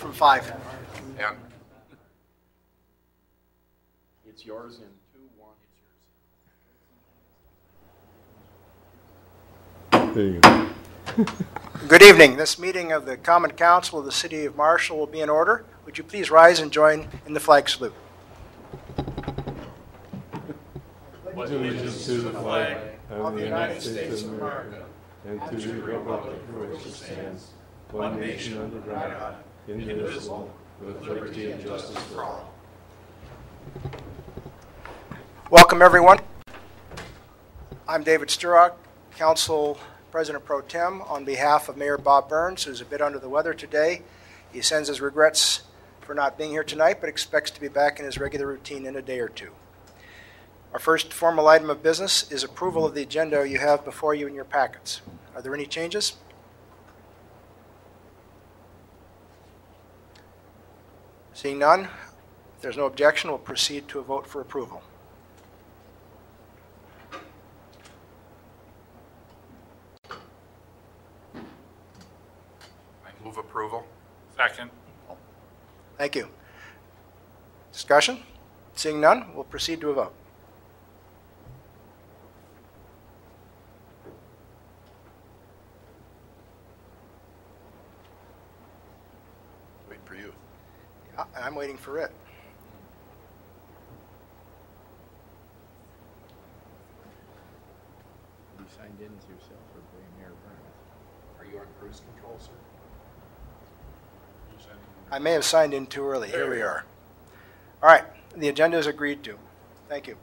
from 5. And It's yours in 2-1. There you go. Good evening. This meeting of the Common Council of the City of Marshall will be in order. Would you please rise and join in the flag salute? Pledge allegiance to the flag of the United States of America and to the republic for which it stands, one nation under God, indivisible, with liberty and justice for all. Welcome, everyone. I'm David Sturrock, Council President Pro Tem, on behalf of Mayor Bob Burns, who's a bit under the weather today. He sends his regrets for not being here tonight, but expects to be back in his regular routine in a day or two. Our first formal item of business is approval of the agenda you have before you in your packets. Are there any changes? Seeing none, if there's no objection, we'll proceed to a vote for approval. I move approval. Second. Thank you. Discussion? Seeing none, we'll proceed to a vote. Wait for you. Yeah, I'm waiting for it. You signed in as yourself or Mayor Burns? Are you on cruise control, sir? I may have signed in too early. Here we are. All right, the agenda is agreed to. Thank you.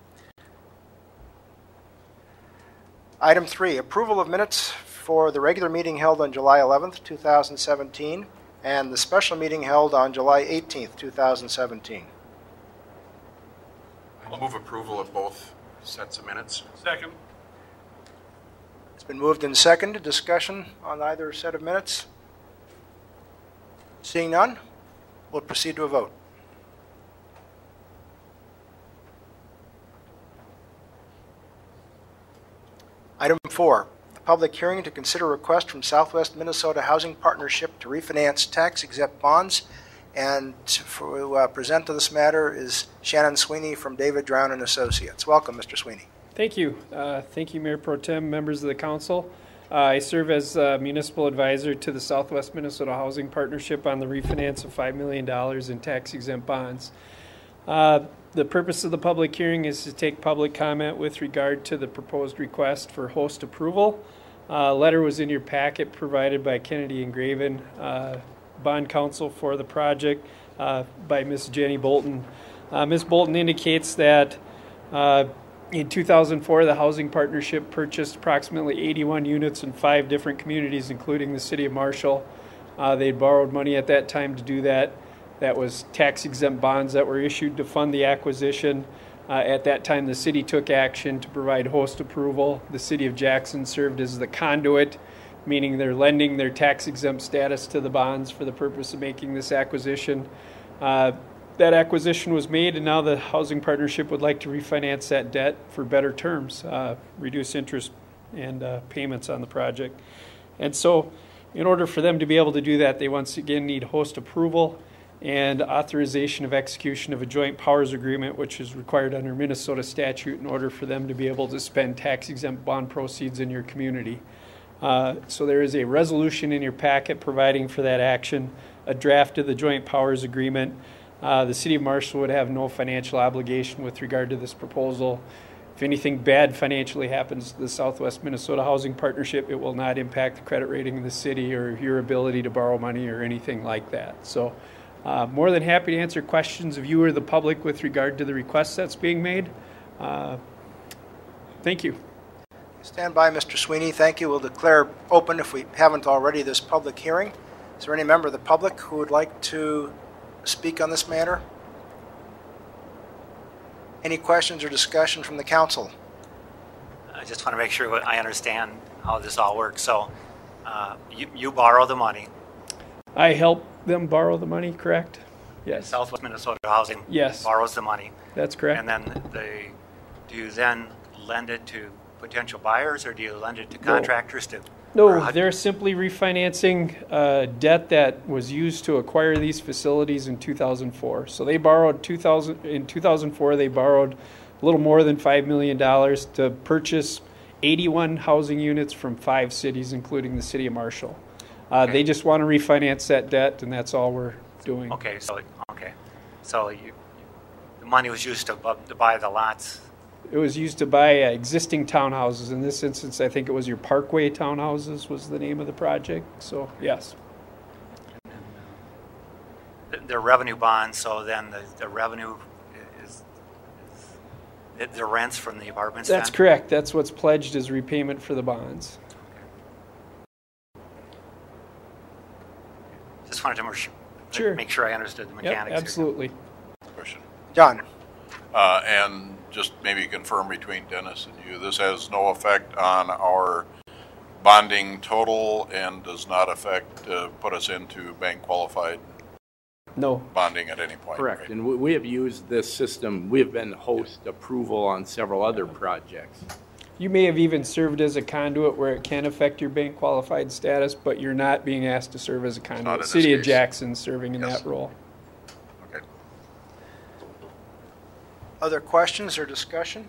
Item 3, approval of minutes for the regular meeting held on July 11th, 2017, and the special meeting held on July 18th, 2017. I'll move approval of both sets of minutes. Second. It's been moved and seconded. Discussion on either set of minutes? Seeing none, we'll proceed to a vote. Item 4, the public hearing to consider a request from Southwest Minnesota Housing Partnership to refinance tax-exempt bonds. And to present to this matter is Shannon Sweeney from David Drown and Associates. Welcome, Mr. Sweeney. Thank you. Thank you, Mayor Pro Tem, members of the council. I serve as municipal advisor to the Southwest Minnesota Housing Partnership on the refinance of $5 million in tax-exempt bonds. The purpose of the public hearing is to take public comment with regard to the proposed request for host approval. A letter was in your packet provided by Kennedy and Graven, bond counsel for the project, by Ms. Jenny Bolton. Ms. Bolton indicates that in 2004, the Housing Partnership purchased approximately 81 units in 5 different communities, including the city of Marshall. They borrowed money at that time to do that. That was tax-exempt bonds that were issued to fund the acquisition. At that time, the city took action to provide host approval. The city of Jackson served as the conduit, meaning they're lending their tax-exempt status to the bonds for the purpose of making this acquisition. That acquisition was made, and now the Housing Partnership would like to refinance that debt for better terms, reduce interest and payments on the project. And so in order for them to be able to do that, they once again need host approval and authorization of execution of a joint powers agreement, which is required under Minnesota statute in order for them to be able to spend tax-exempt bond proceeds in your community. So there is a resolution in your packet providing for that action, a draft of the joint powers agreement. The City of Marshall would have no financial obligation with regard to this proposal. If anything bad financially happens to the Southwest Minnesota Housing Partnership, it will not impact the credit rating of the city or your ability to borrow money or anything like that. So more than happy to answer questions of you or the public with regard to the request that's being made. Thank you. Stand by, Mr. Sweeney. Thank you. We'll declare open, if we haven't already, this public hearing. Is there any member of the public who would like to speak on this matter? Any questions or discussion from the council? I just want to make sure I understand how this all works. So you borrow the money. I help them borrow the money, correct? Yes. Southwest Minnesota Housing borrows the money. That's correct. And then do you then lend it to potential buyers, or do you lend it to contractors to No, they're simply refinancing debt that was used to acquire these facilities in 2004. So they borrowed in 2004, they borrowed a little more than $5 million to purchase 81 housing units from 5 cities, including the city of Marshall. They just want to refinance that debt, and that's all we're doing. Okay, so the money was used to buy the lots. It was used to buy existing townhouses. In this instance, I think it was your Parkway Townhouses was the name of the project. So, yes. They're revenue bonds, so then the revenue is the rents from the apartments. That's then? correct. That's what's pledged as repayment for the bonds. Just wanted to make sure I understood the mechanics. Yep, absolutely. Question. John? And just maybe confirm between Dennis and you, this has no effect on our bonding total and does not affect, put us into bank qualified No. bonding at any point. Correct, Right? and we have used this system, we have been host approval on several other projects. You may have even served as a conduit where it can affect your bank qualified status, but you're not being asked to serve as a Not in conduit. this City of case. Jackson serving in Yes. that role. Okay. Other questions or discussion?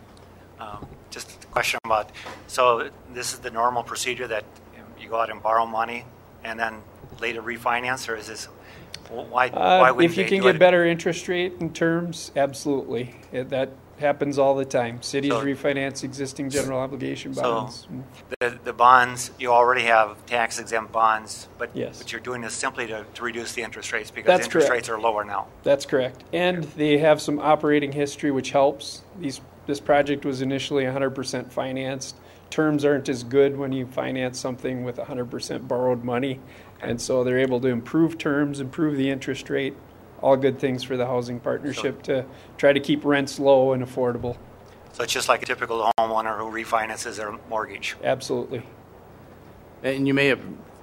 Just a question about, so this is the normal procedure that you go out and borrow money and then later refinance, or is this, why wouldn't If you they can do get it? better interest rate and terms, absolutely. That happens all the time. Cities So- refinance existing general obligation So- bonds. The bonds, you already have tax exempt bonds, but Yes. you're doing this simply to reduce the interest rates because That's the interest correct. rates are lower now. That's correct. And they have some operating history, which helps. This project was initially 100% financed. Terms aren't as good when you finance something with 100% borrowed money. And so they're able to improve terms, improve the interest rate, all good things for the housing partnership to try to keep rents low and affordable. So it's just like a typical homeowner who refinances their mortgage. Absolutely. And you may have,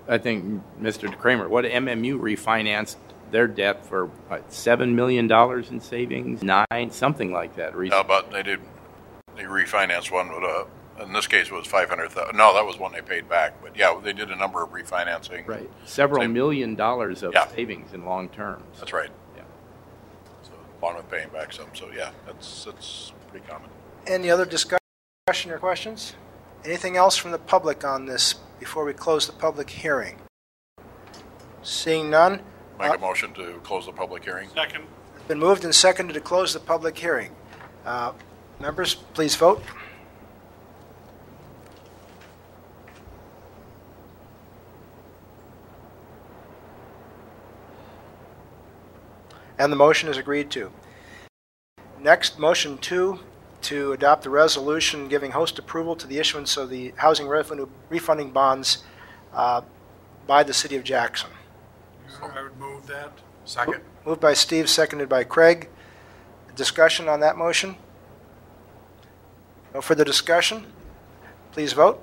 I think, Mr. Kramer, what MMU refinanced their debt for, what, $7 million in savings, 9, something like that recently. But they refinanced one with in this case it was 500,000. No, that was one they paid back. But yeah, they did a number of refinancing. Right, several Same. $1 million of Yeah. savings in long terms. That's right. Yeah. So along with paying back some. So yeah, that's pretty common. Any other discussion or questions? Anything else from the public on this before we close the public hearing? Seeing none, Make a motion to close the public hearing. Second. it's been moved and seconded to close the public hearing. Members, please vote. And the motion is agreed to. Next, motion 2, to adopt the resolution giving host approval to the issuance of the housing revenue refunding bonds by the City of Jackson. I would move that. Second. Moved by Steve, seconded by Craig. Discussion on that motion? No further discussion? Please vote.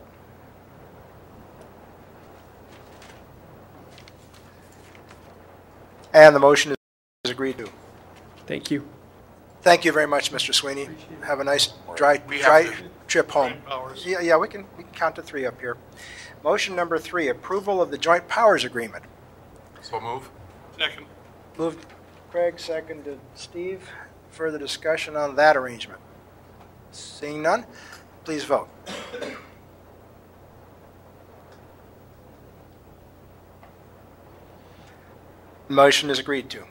And the motion is agreed to. Thank you. Thank you very much, Mr. Sweeney. Have a nice dry trip home. Powers. Yeah, we can count to 3 up here. Motion number 3, approval of the joint powers agreement. So move. Second. Moved Craig, seconded Steve. Further discussion on that arrangement? Seeing none, please vote. Motion is agreed to.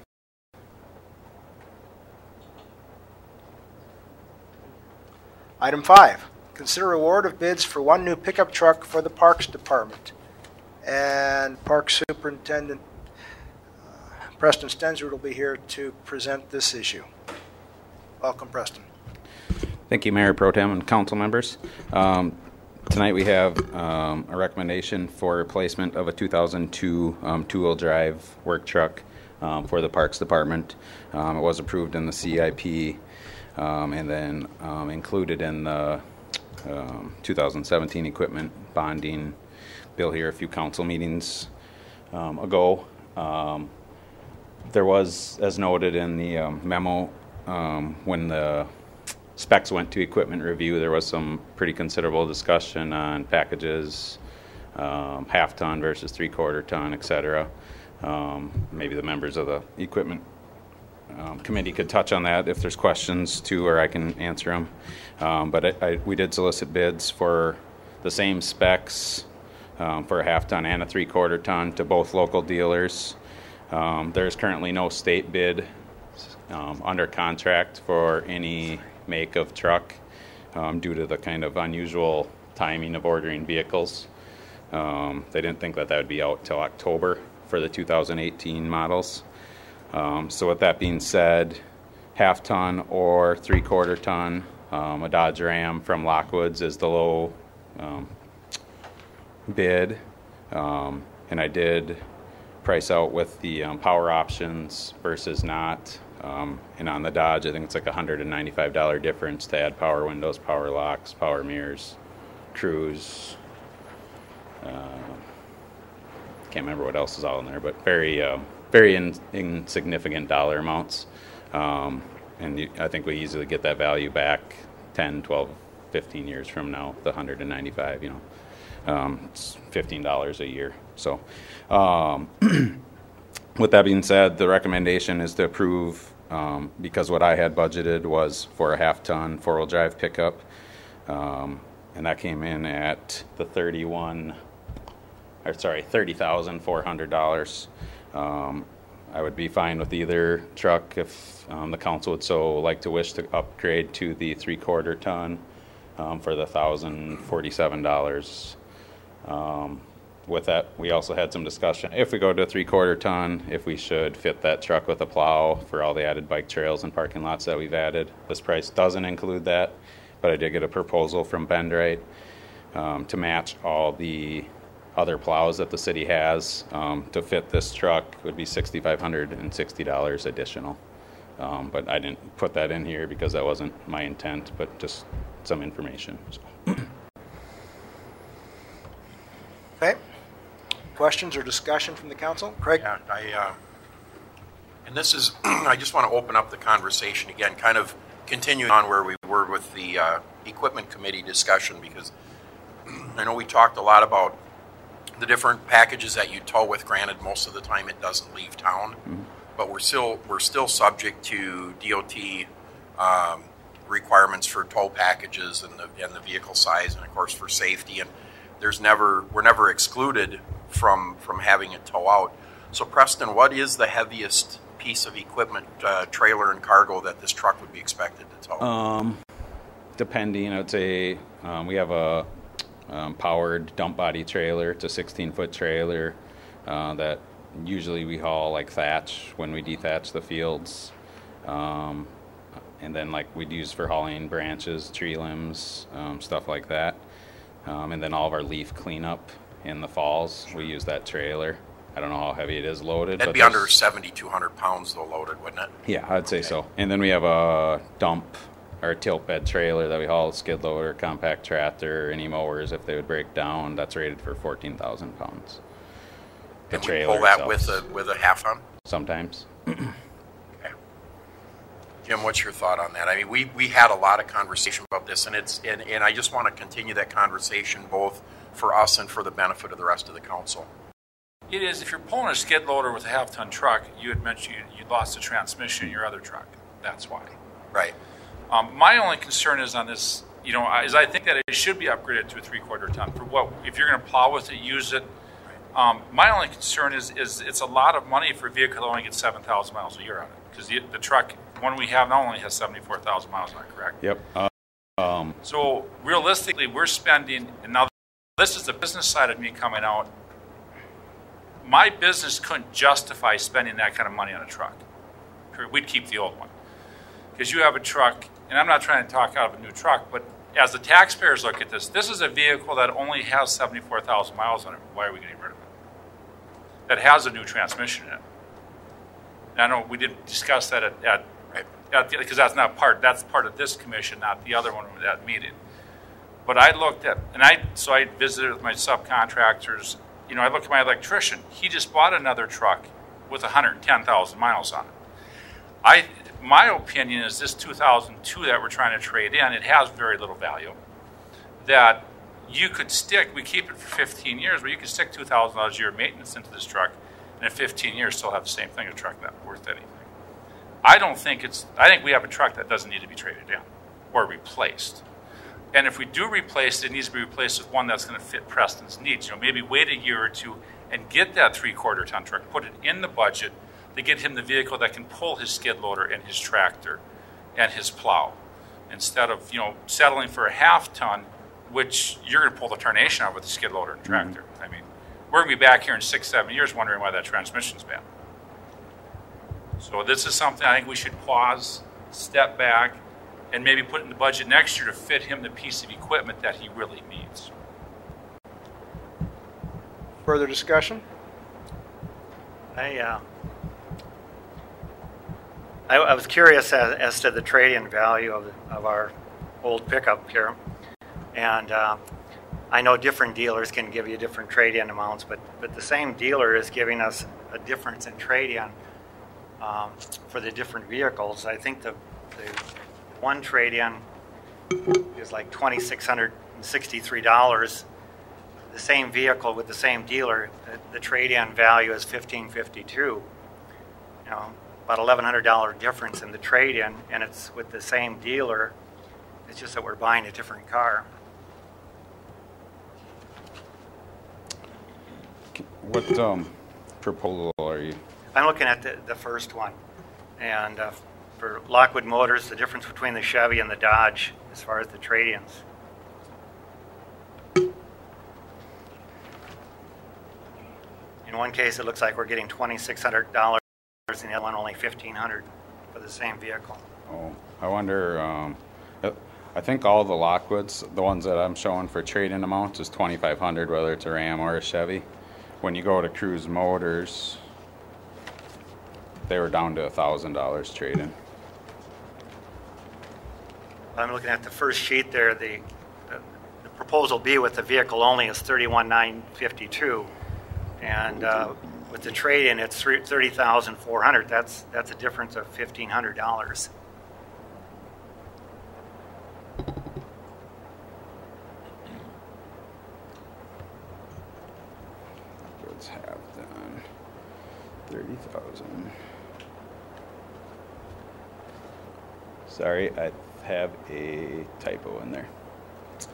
Item 5, consider award of bids for 1 new pickup truck for the Parks Department. And Park Superintendent Preston Stensrud will be here to present this issue. Welcome, Preston. Thank you, Mayor Pro Tem and council members. Tonight we have a recommendation for replacement of a 2002 two-wheel drive work truck for the Parks Department. It was approved in the CIP and then included in the 2017 equipment bonding bill here a few council meetings ago. There was, as noted in the memo, when the specs went to equipment review, there was some pretty considerable discussion on packages, half ton versus 3/4 ton, etc. Maybe the members of the equipment committee could touch on that if there's questions too, or I can answer them. But we did solicit bids for the same specs for a half ton and a 3/4 ton to both local dealers. There's currently no state bid under contract for any make of truck due to the kind of unusual timing of ordering vehicles. They didn't think that would be out till October for the 2018 models. So with that being said, half ton or 3/4 ton, a Dodge Ram from Lockwoods is the low bid. And I did price out with the power options versus not. And on the Dodge, I think it's like a $195 difference to add power windows, power locks, power mirrors, cruise. Can't remember what else is all in there, but very insignificant dollar amounts. And I think we easily get that value back 10, 12, 15 years from now, the $195, it's $15 a year. So with that being said, the recommendation is to approve because what I had budgeted was for a half ton 4-wheel drive pickup. And that came in at the $30,400. I would be fine with either truck if the council would so wish to upgrade to the 3/4 ton for the $1,047. With that, we also had some discussion if we go to a 3/4 ton, if we should fit that truck with a plow for all the added bike trails and parking lots that we've added. This price doesn't include that, but I did get a proposal from Bendrite to match all the other plows that the city has to fit this truck would be $6,560 additional. But I didn't put that in here because that wasn't my intent, but just some information. So. Okay. Questions or discussion from the council? Craig? Yeah, and this is, I just want to open up the conversation again, kind of continuing on where we were with the equipment committee discussion, because I know we talked a lot about the different packages that you tow with. Granted, most of the time it doesn't leave town, but we're still subject to DOT requirements for tow packages and the vehicle size, and of course for safety. And we're never excluded from having it tow out. So Preston, what is the heaviest piece of equipment, trailer and cargo, that this truck would be expected to tow? Depending, I'd say we have a powered dump body trailer. It's a 16-foot trailer that usually we haul thatch when we dethatch the fields, and then we'd use for hauling branches, tree limbs, stuff like that. And then all of our leaf cleanup in the falls, we use that trailer. I don't know how heavy it is loaded. That'd be under 7,200 pounds though loaded, wouldn't it? Yeah, I'd say so. And then we have a dump or tilt bed trailer that we haul, skid loader, compact tractor, any mowers if they would break down. That's rated for 14,000 pounds. The and trailer we pull that itself. with a half ton? Sometimes. Okay. Jim, what's your thought on that? I mean, we had a lot of conversation about this, and and I just want to continue that conversation both for us and for the benefit of the rest of the council. It is, if you're pulling a skid loader with a half-ton truck, you had mentioned you lost the transmission in your other truck. That's why. Right. My only concern is on this, is I think that it should be upgraded to a 3/4 ton. For what, if you're going to plow with it, use it. My only concern is it's a lot of money for a vehicle that only gets 7,000 miles a year on it. Because the truck, one we have now, only has 74,000 miles on it, correct? Yep. So realistically, we're spending, and now this is the business side of me coming out. My business couldn't justify spending that kind of money on a truck. We'd keep the old one. Because you have a truck, and I'm not trying to talk out of a new truck, but as the taxpayers look at this is a vehicle that only has 74,000 miles on it. Why are we getting rid of it? That has a new transmission in it. And I know we didn't discuss that because that's part of this commission, not the other one with that meeting. But I looked at, so I visited with my subcontractors. I looked at my electrician. He just bought another truck with 110,000 miles on it. My opinion is this 2002 that we're trying to trade in, it has very little value. That you could stick, we keep it for 15 years, but you could stick $2,000 a year maintenance into this truck, and in 15 years still have the same thing, a truck not worth anything. I think we have a truck that doesn't need to be traded in or replaced. And if we do replace it, it needs to be replaced with one that's going to fit Preston's needs. You know, maybe wait a year or two and get that 3/4 ton truck, put it in the budget to get him the vehicle that can pull his skid loader and his tractor and his plow, instead of, you know, settling for a 1/2 ton, which you're going to pull the tarnation out with the skid loader and tractor. I mean, we're going to be back here in 6-7 years wondering why that transmission's bad. So this is something I think we should pause, step back, and maybe put in the budget next year to fit him the piece of equipment that he really needs. Further discussion? I was curious as to the trade-in value of our old pickup here, and I know different dealers can give you different trade-in amounts, but the same dealer is giving us a difference in trade-in for the different vehicles. I think the one trade-in is like $2,663. The same vehicle with the same dealer, the trade-in value is $1,552. You know, about $1,100 difference in the trade-in, and it's with the same dealer. It's just that we're buying a different car. What proposal are you? I'm looking at the first one, and for Lockwood Motors, the difference between the Chevy and the Dodge as far as the trade-ins. In one case, it looks like we're getting $2,600, and the other one only $1,500 for the same vehicle. Oh, I wonder. I think all the Lockwoods, the ones that I'm showing for trade-in amounts, is $2,500, whether it's a Ram or a Chevy. When you go to Cruise Motors, they were down to $1,000 trade-in. I'm looking at the first sheet there. The proposal B with the vehicle only is $31,952, and with the trade-in, it's $30,400. That's a difference of $1,500. Let's have done 30,000. Sorry, I have a typo in there.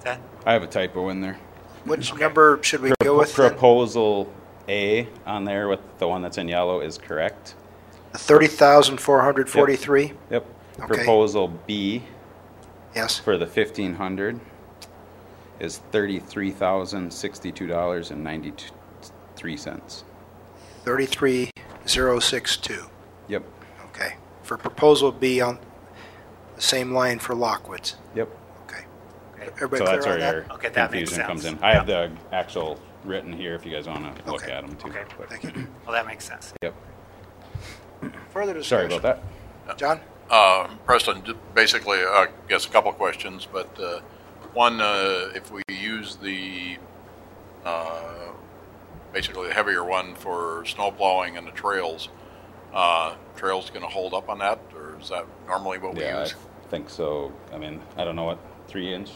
That? I have a typo in there. Which number should we go with? Proposal A on there with the one that's in yellow is correct. 30,443? Yep. Okay. Proposal B. Yes. For the 1,500 is $33,062.93. 33,062. Yep. Okay. For proposal B on the same line for Lockwoods. Yep. Okay. Everybody So clear that's on where that? your Okay, that makes confusion comes sense. in. I have the actual written here if you guys want to look Okay. at them too. Okay. But- Thank you. Well, that makes sense. Yep. Further discussion? Sorry about that. John? Preston, basically, I guess a couple of questions, but one, if we use the basically the heavier one for snow plowing and the trails, trails going to hold up on that, or is that normally what we Yeah, use? I think so. I mean, I don't know what 3-inch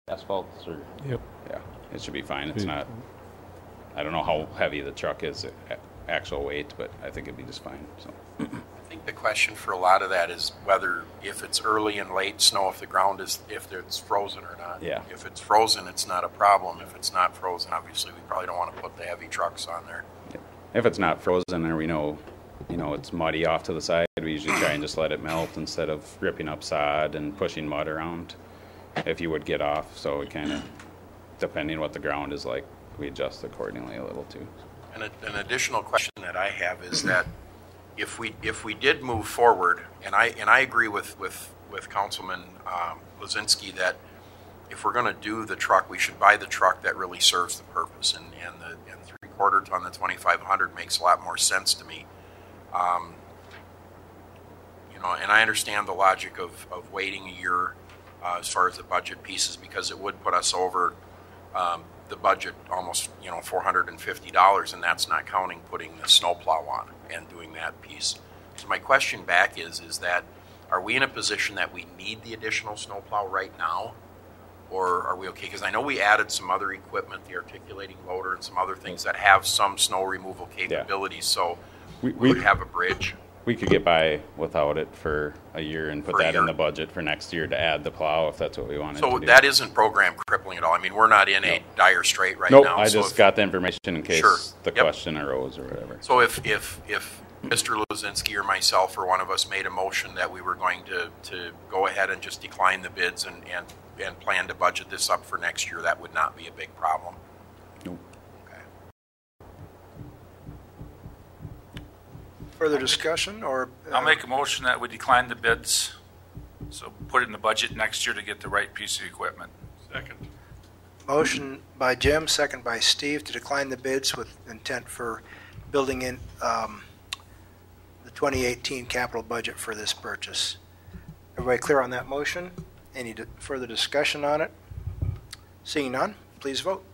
asphalt or. Yep. Yeah, it should be fine. It's not. I don't know how heavy the truck is, actual weight, but I think it'd be just fine. So. I think the question for a lot of that is whether, if it's early and late snow, if it's frozen or not. Yeah. If it's frozen, it's not a problem. If it's not frozen, obviously, we probably don't want to put the heavy trucks on there. If it's not frozen or we know, it's muddy off to the side, we usually try and just let it melt instead of ripping up sod and pushing mud around. If you would get off, so it kind of, depending what the ground is like, we adjust accordingly a little too. And an additional question that I have is that if we did move forward, and I agree with Councilman Lozinski that if we're going to do the truck, we should buy the truck that really serves the purpose, and 3/4 ton, the 2,500 makes a lot more sense to me. And I understand the logic of waiting a year as far as the budget pieces, because it would put us over the budget almost $450, and that's not counting putting the snowplow on and doing that piece. So my question back is that are we in a position that we need the additional snowplow right now, or are we okay? Because I know we added some other equipment, the articulating loader and some other things that have some snow removal capabilities, so we would have a bridge. We could get by without it for a year and put For a that year. in the budget for next year to add the plow if that's what we wanted So to do. that isn't program crippling at all. I mean, we're not in a dire strait right Nope, now. I so just if- got the information in case Sure. the Yep. question arose or whatever. So if Mr. Luzinski or myself or one of us made a motion that we were going to go ahead and just decline the bids and plan to budget this up for next year, that would not be a big problem. Nope. Okay. Further discussion, or? I'll make a motion that we decline the bids, so put it in the budget next year to get the right piece of equipment. Second. Motion by Jim, second by Steve, to decline the bids with intent for building in the 2018 capital budget for this purchase. Everybody clear on that motion? Any further discussion on it? Seeing none, please vote.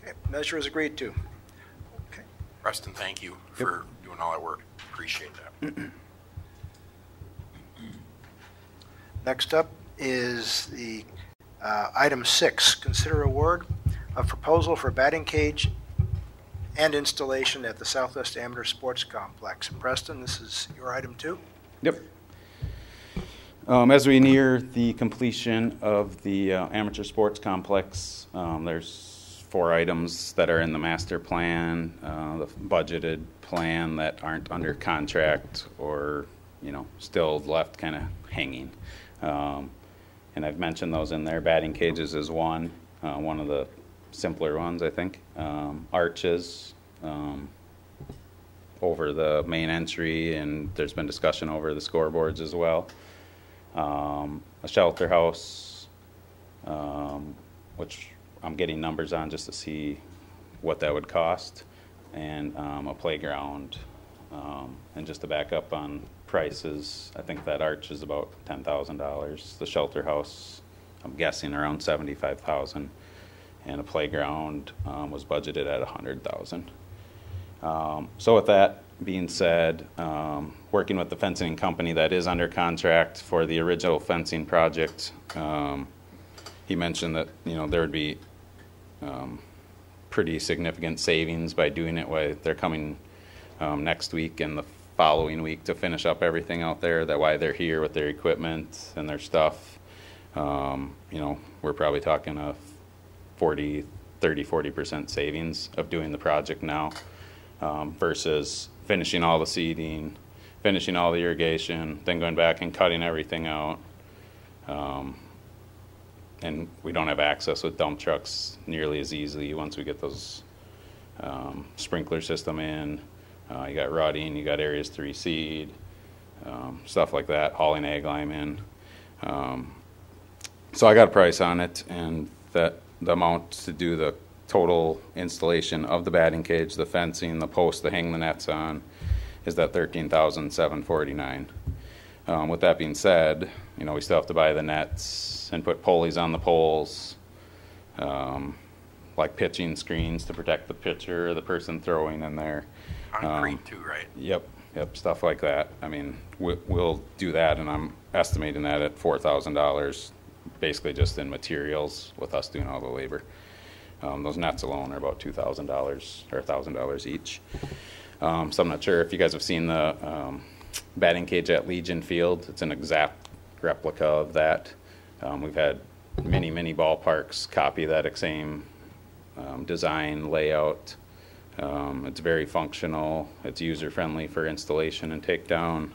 Okay, measure is agreed to. Okay. Preston, thank you for doing all that work. Appreciate that. Next up is the item 6, consider award of proposal for batting cage and installation at the Southwest Amateur Sports Complex. And Preston, this is your item 2. Yep. As we near the completion of the amateur sports complex, there's 4 items that are in the master plan, the budgeted plan that aren't under contract or, still left kind of hanging. And I've mentioned those in there. Batting cages is one of the simpler ones, I think. Arches over the main entry, and there's been discussion over the scoreboards as well. A shelter house, which I'm getting numbers on just to see what that would cost, and a playground. And just to back up on prices, I think that arch is about $10,000. The shelter house, I'm guessing around $75,000, and a playground was budgeted at $100,000. So with that being said, working with the fencing company that is under contract for the original fencing project, he mentioned that there would be pretty significant savings by doing it. While they're coming next week and the following week to finish up everything out there. That why they're here with their equipment and their stuff. We're probably talking a 40% savings of doing the project now versus finishing all the seeding, finishing all the irrigation, then going back and cutting everything out. And we don't have access with dump trucks nearly as easily once we get those sprinkler system in. You got rutting, you got areas to reseed, stuff like that, hauling ag lime in. So I got a price on it, and that the amount to do the total installation of the batting cage, the fencing, the post to hang the nets on, is that $13,749. With that being said, we still have to buy the nets and put pulleys on the poles, like pitching screens to protect the pitcher or the person throwing in there. Concrete too, right? Yep, stuff like that. I mean, we'll do that, and I'm estimating that at $4,000, basically just in materials with us doing all the labor. Those nets alone are about $2,000 or $1,000 each. So I'm not sure if you guys have seen the batting cage at Legion Field. It's an exact replica of that. We've had many ballparks copy that same design, layout. It's very functional. It's user-friendly for installation and takedown,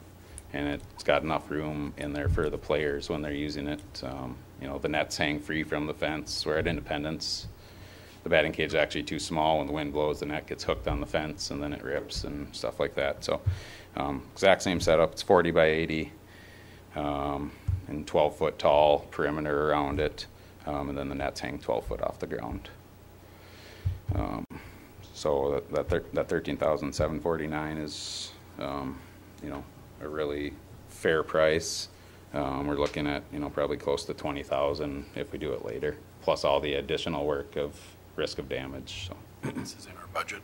and it's got enough room in there for the players when they're using it. The nets hang free from the fence. Where at Independence, the batting cage is actually too small. When the wind blows, the net gets hooked on the fence, and then it rips and stuff like that. So exact same setup. It's 40 by 80 and 12-foot tall perimeter around it, and then the nets hang 12 foot off the ground. So that $13,749 is, a really fair price. We're looking at, probably close to $20,000 if we do it later, plus all the additional work of risk of damage. So This is in our budget.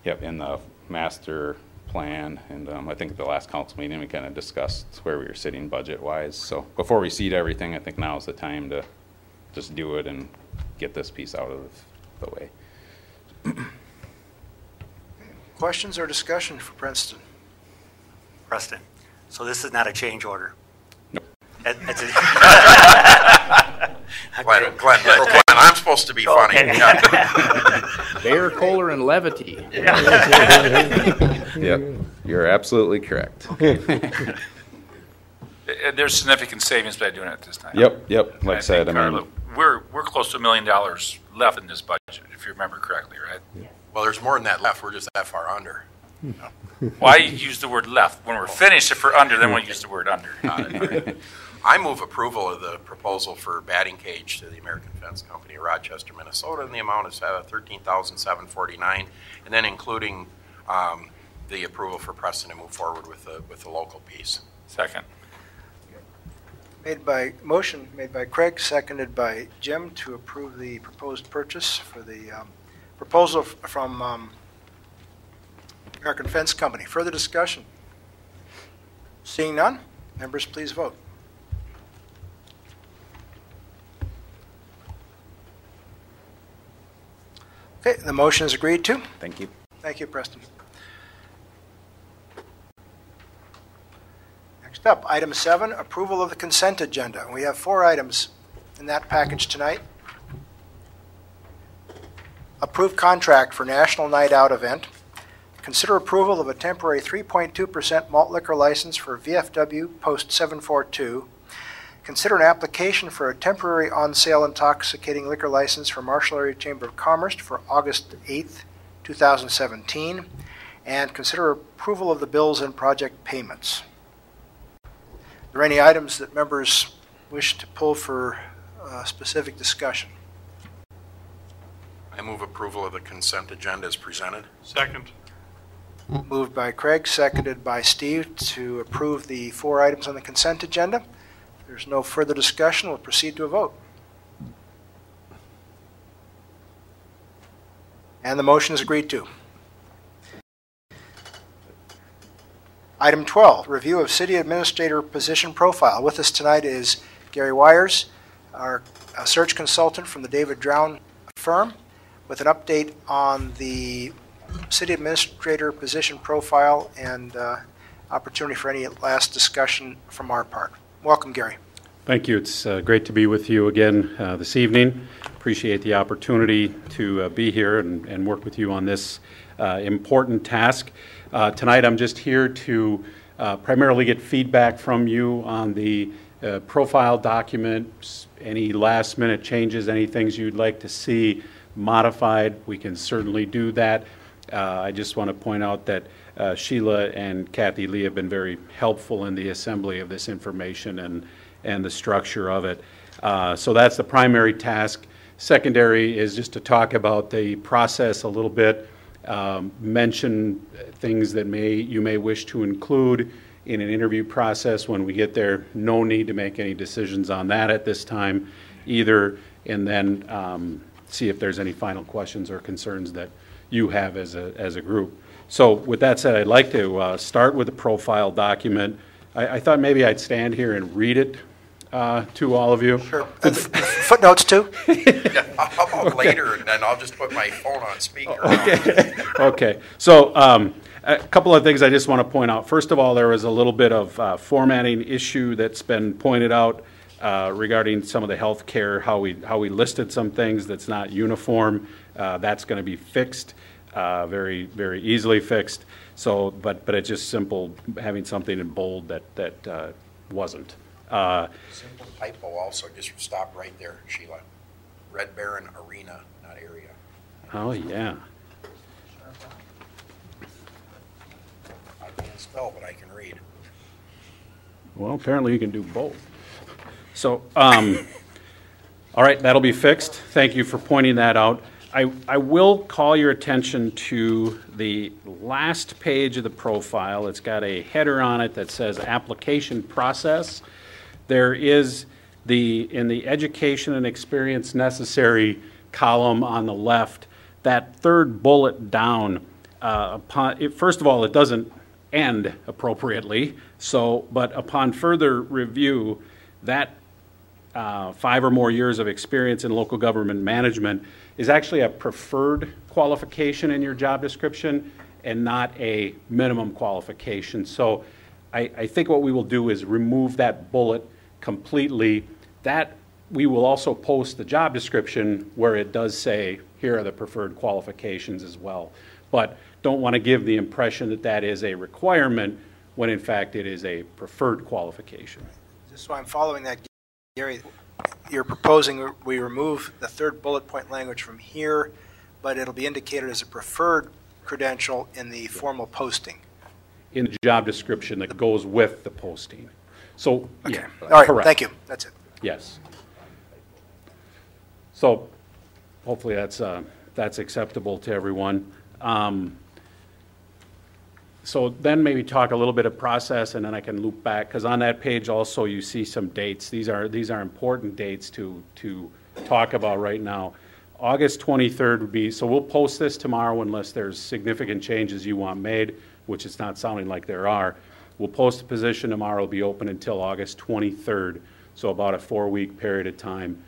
Yep, in the master plan, and I think at the last council meeting we kind of discussed where we were sitting budget-wise. So before we seed everything, I think now is the time to just do it and get this piece out of the way. Questions or discussion for Preston? Preston, so this is not a change order? Nope. Glenn, I'm supposed to be funny. Okay. Yeah. Bear, Kohler, and levity. Yep, you're absolutely correct. There's significant savings by doing it this time. Yep. Like I said, think, Carla, we're close to $1 million left in this budget, if you remember correctly, right? Well, there's more than that left. We're just that far under. Why use the word left? When we're finished, if we're under, then we'll use the word under. I move approval of the proposal for batting cage to the American Fence Company of Rochester, Minnesota, in the amount of $13,749, and then including the approval for Preston to move forward with the local piece. Second. Motion made by Craig, seconded by Jim to approve the proposed purchase for the proposal from American Fence Company. Further discussion? Seeing none, members please vote. Okay, the motion is agreed to. Thank you. Thank you, Preston. Next up, item 7, approval of the consent agenda. We have 4 items in that package tonight. Approved contract for National Night Out event. Consider approval of a temporary 3.2% malt liquor license for VFW Post 742. Consider an application for a temporary on-sale intoxicating liquor license for Marshall Area Chamber of Commerce for August 8th, 2017. And consider approval of the bills and project payments. Are there any items that members wish to pull for specific discussion? I move approval of the consent agenda as presented. Second. Moved by Craig, seconded by Steve to approve the 4 items on the consent agenda. If there's no further discussion, we'll proceed to a vote. And the motion is agreed to. Item 12, review of city administrator position profile. With us tonight is Gary Wires, our search consultant from the David Drown firm, with an update on the city administrator position profile and opportunity for any last discussion from our part. Welcome, Gary. Thank you. It's great to be with you again this evening. Appreciate the opportunity to be here and work with you on this important task. Tonight I'm just here to primarily get feedback from you on the profile document, any last minute changes, any things you'd like to see modified. We can certainly do that. I just want to point out that Sheila and Kathy Lee have been very helpful in the assembly of this information and the structure of it. So that's the primary task. Secondary is just to talk about the process a little bit, mention things that you may wish to include in an interview process when we get there. No need to make any decisions on that at this time either, and then see if there's any final questions or concerns that you have as a group. So with that said, I'd like to start with the profile document. I thought maybe I'd stand here and read it to all of you. Sure. Footnotes too? Yeah, I'll talk later, and then I'll just put my phone on speaker. Okay. So a couple of things I just want to point out. First of all, there was a little bit of formatting issue that's been pointed out regarding some of the health care, how we listed some things that's not uniform. That's going to be fixed, very, very easily fixed. So, but it's just simple having something in bold that wasn't. Simple typo also, just stop right there, Sheila. Red Baron Arena, not area. Oh, yeah. I can't spell, but I can read. Well, apparently you can do both. So, all right, that'll be fixed. Thank you for pointing that out. I will call your attention to the last page of the profile. It's got a header on it that says application process. There is in the education and experience necessary column on the left, that third bullet down first of all, it doesn't end appropriately. So, but upon further review, that 5 or more years of experience in local government management is actually a preferred qualification in your job description and not a minimum qualification. So I think what we will do is remove that bullet completely. That we will also post the job description where it does say, here are the preferred qualifications as well. But don't want to give the impression that that is a requirement when in fact it is a preferred qualification. Just so I'm following that, Gary, you're proposing we remove the third bullet point language from here, but it'll be indicated as a preferred credential in the formal posting. In the job description that goes with the posting. So, okay. Yeah, all right, correct. Thank you. That's it. Yes. So, hopefully that's acceptable to everyone. So then maybe talk a little bit of process, and then I can loop back, because on that page also you see some dates. These are important dates to talk about right now. August 23rd would be, so we'll post this tomorrow unless there's significant changes you want made, which it's not sounding like there are. We'll post the position tomorrow. It'll be open until August 23rd, so about a 4-week period of time.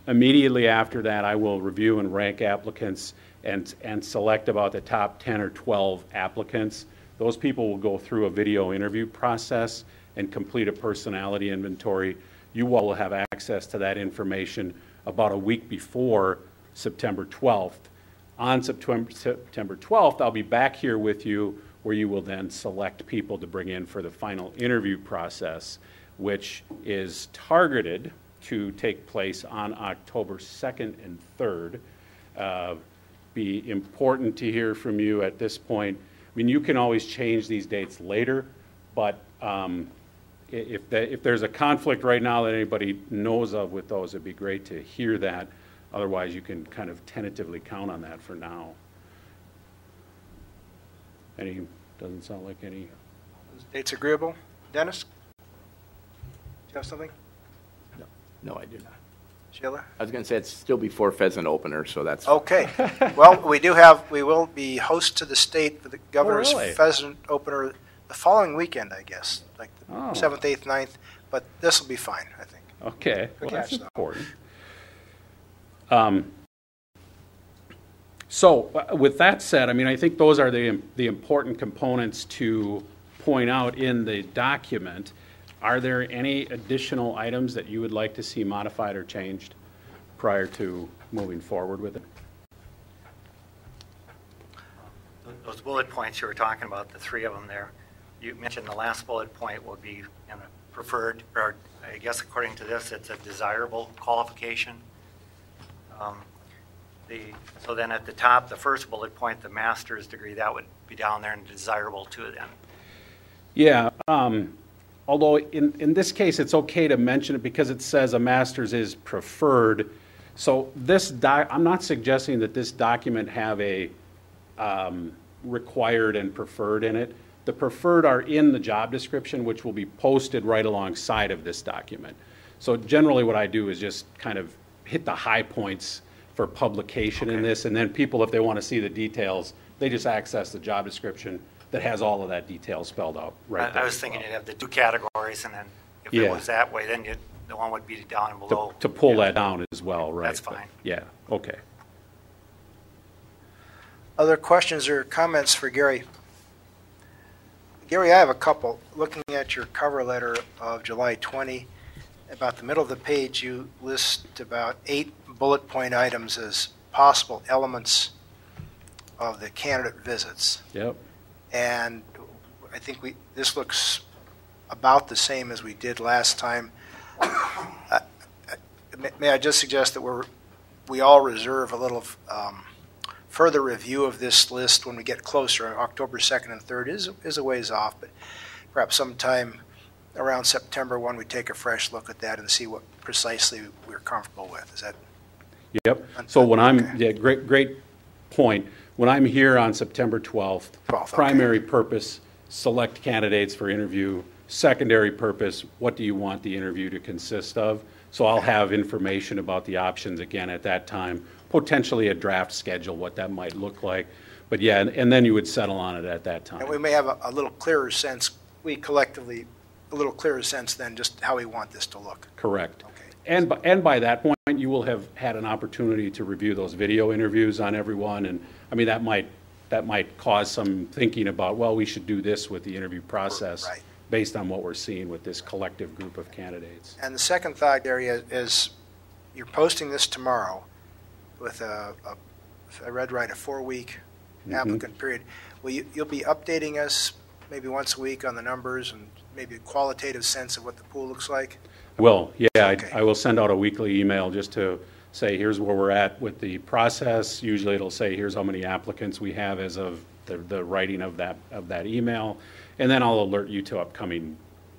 Immediately after that, I will review and rank applicants and select about the top 10 or 12 applicants. Those people will go through a video interview process and complete a personality inventory. You all will have access to that information about a week before September 12th. On September 12th, I'll be back here with you where you will then select people to bring in for the final interview process, which is targeted to take place on October 2nd and 3rd. Be important to hear from you at this point. I mean, you can always change these dates later, but if there's a conflict right now that anybody knows of with those, it'd be great to hear that. Otherwise, you can kind of tentatively count on that for now. Doesn't sound like any. Dates agreeable? Dennis? Do you have something? No, I do not. Sheila? I was going to say it's still before pheasant opener, so that's okay. Well, we will be host to the state for the governor's pheasant opener the following weekend, I guess, like the 7th, 8th, 9th. But this will be fine, I think. Okay, well, that's important. So with that said, I mean, I think those are the important components to point out in the document. Are there any additional items that you would like to see modified or changed prior to moving forward with it? Those bullet points you were talking about, the 3 of them there, you mentioned the last bullet point will be in a preferred, or I guess according to this, it's a desirable qualification. So then at the top, the first bullet point, the master's degree, that would be down there and desirable too then. Yeah. Although in this case, it's okay to mention it because it says a master's is preferred. So this I'm not suggesting that this document have a required and preferred in it. The preferred are in the job description, which will be posted right alongside of this document. So generally what I do is just kind of hit the high points for publication in this, and then people, if they want to see the details, they just access the job description that has all of that detail spelled out right there. I was thinking you'd have the 2 categories, and then if it was that way, then the one would be down and below. To pull that down as well, right? That's fine. But, yeah, okay. Other questions or comments for Gary? Gary, I have a couple. Looking at your cover letter of July 20, about the middle of the page, you list about 8 bullet point items as possible elements of the candidate visits. Yep. And I think this looks about the same as we did last time. May I just suggest that we all reserve a little further review of this list when we get closer. October 2nd and 3rd is a ways off, but perhaps sometime around September when we take a fresh look at that and see what precisely we're comfortable with. Is that? Yep. So when great point. When I'm here on September 12th, primary purpose, select candidates for interview. Secondary purpose, what do you want the interview to consist of? So I'll have information about the options again at that time, potentially a draft schedule, what that might look like. But yeah, and then you would settle on it at that time. And we may have a little clearer sense, we collectively, a little clearer sense than just how we want this to look. Correct. Okay. And by that point, you will have had an opportunity to review those video interviews on everyone, and I mean that might cause some thinking about, well, we should do this with the interview process, Right. based on what we're seeing with this collective group of candidates. And the second thought area is you're posting this tomorrow with if I read right, a 4-week applicant period. You'll be updating us maybe once a week on the numbers and maybe a qualitative sense of what the pool looks like? Well, yeah, Okay. I will send out a weekly email just to say, here's where we're at with the process. Usually it'll say, here's how many applicants we have as of the writing of that email. And then I'll alert you to upcoming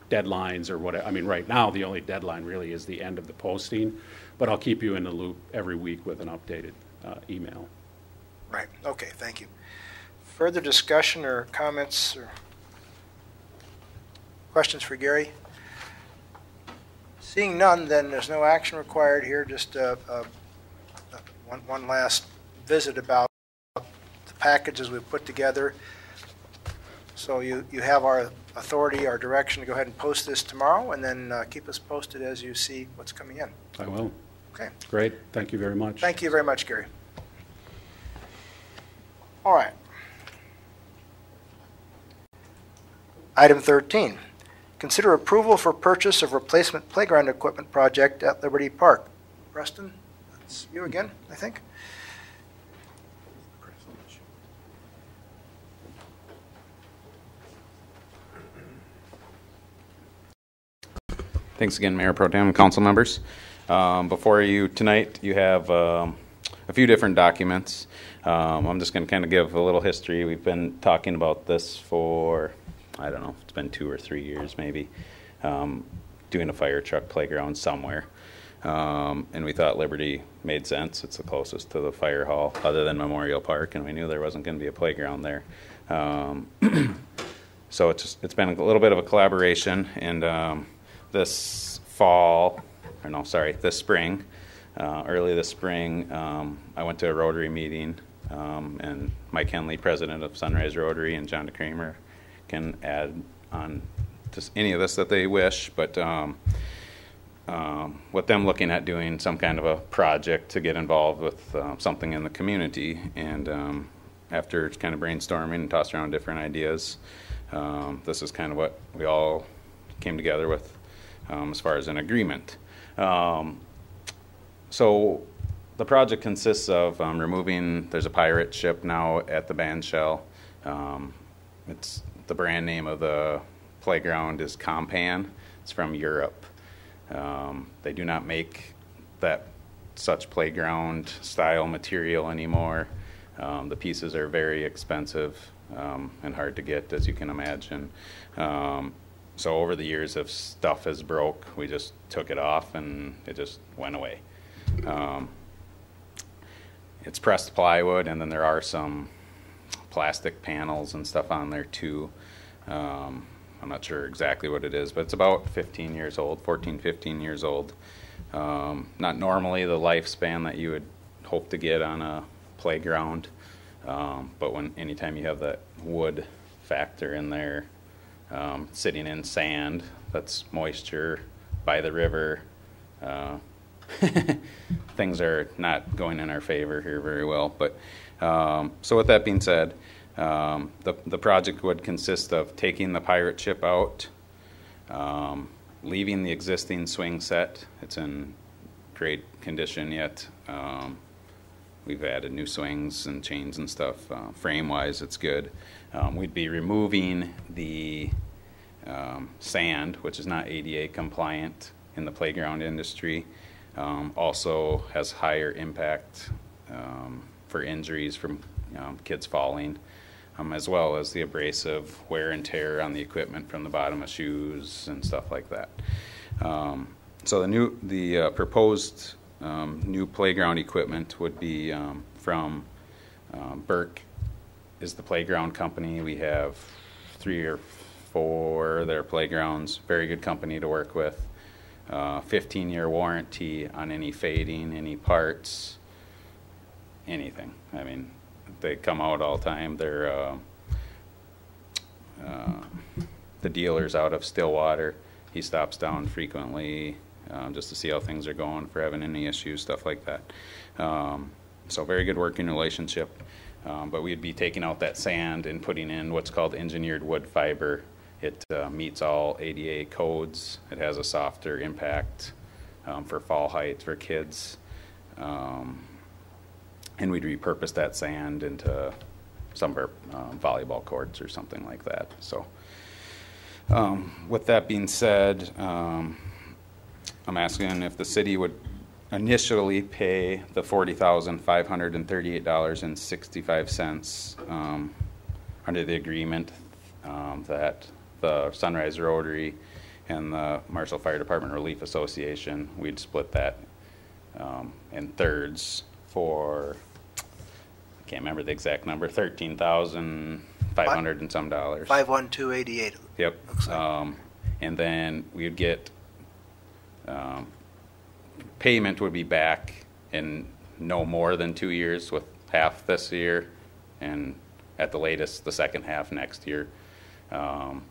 deadlines or what. I mean, right now, the only deadline really is the end of the posting, but I'll keep you in the loop every week with an updated email. Right, okay, thank you. Further discussion or comments or questions for Gary? Seeing none, then there's no action required here, just one last visit about the packages we've put together. So you have our authority, our direction to go ahead and post this tomorrow, and then keep us posted as you see what's coming in. I will. Okay. Great. Thank you very much. Thank you very much, Gary. All right. Item 13, consider approval for purchase of replacement playground equipment project at Liberty Park. Preston, that's you again, I think. Thanks again, Mayor Pro Tem and council members. Before you tonight, you have a few different documents. I'm just going to kind of give a little history. We've been talking about this for, I don't know, it's been 2 or 3 years maybe, doing a fire truck playground somewhere. And we thought Liberty made sense. It's the closest to the fire hall other than Memorial Park, and we knew there wasn't going to be a playground there. So it's been a little bit of a collaboration, and this spring, early this spring, I went to a Rotary meeting, and Mike Henley, president of Sunrise Rotary, and John DeCramer can add on to any of this that they wish, but with them looking at doing some kind of a project to get involved with something in the community, and after kind of brainstorming and tossing around different ideas, this is kind of what we all came together with as far as an agreement. So the project consists of removing, there's a pirate ship now at the band shell. It's the brand name of the playground is Compan. It's from Europe. They do not make such playground style material anymore. The pieces are very expensive and hard to get, as you can imagine. So over the years, if stuff is broke, we just took it off and it just went away. It's pressed plywood, and then there are some plastic panels and stuff on there too. I'm not sure exactly what it is, but it's about 15 years old, 14, 15 years old. Not normally the lifespan that you would hope to get on a playground, but anytime you have that wood factor in there, sitting in sand, that's moisture by the river, things are not going in our favor here very well. But so with that being said, the project would consist of taking the pirate ship out, leaving the existing swing set. It's in great condition yet. We've added new swings and chains and stuff. Frame-wise, it's good. We'd be removing the sand, which is not ADA compliant in the playground industry. Also has higher impact for injuries from kids falling, as well as the abrasive wear and tear on the equipment from the bottom of shoes and stuff like that. So the proposed new playground equipment would be from Burke is the playground company. We have 3 or 4 of their playgrounds. Very good company to work with. 15-year warranty on any fading, any parts, anything. I mean, they come out all the time. They're the dealer's out of Stillwater. He stops down frequently just to see how things are going, for having any issues, stuff like that. So very good working relationship. But we'd be taking out that sand and putting in what's called engineered wood fiber. It meets all ADA codes. It has a softer impact for fall height for kids. And we'd repurpose that sand into some of our volleyball courts or something like that. So with that being said, I'm asking if the city would initially pay the $40,538.65 under the agreement that the Sunrise Rotary and the Marshall Fire Department Relief Association, we'd split that in thirds for, I can't remember the exact number, $13,500 and some dollars. 51288. Yep. And then we'd get payment would be back in no more than 2 years, with half this year and at the latest the second half next year. I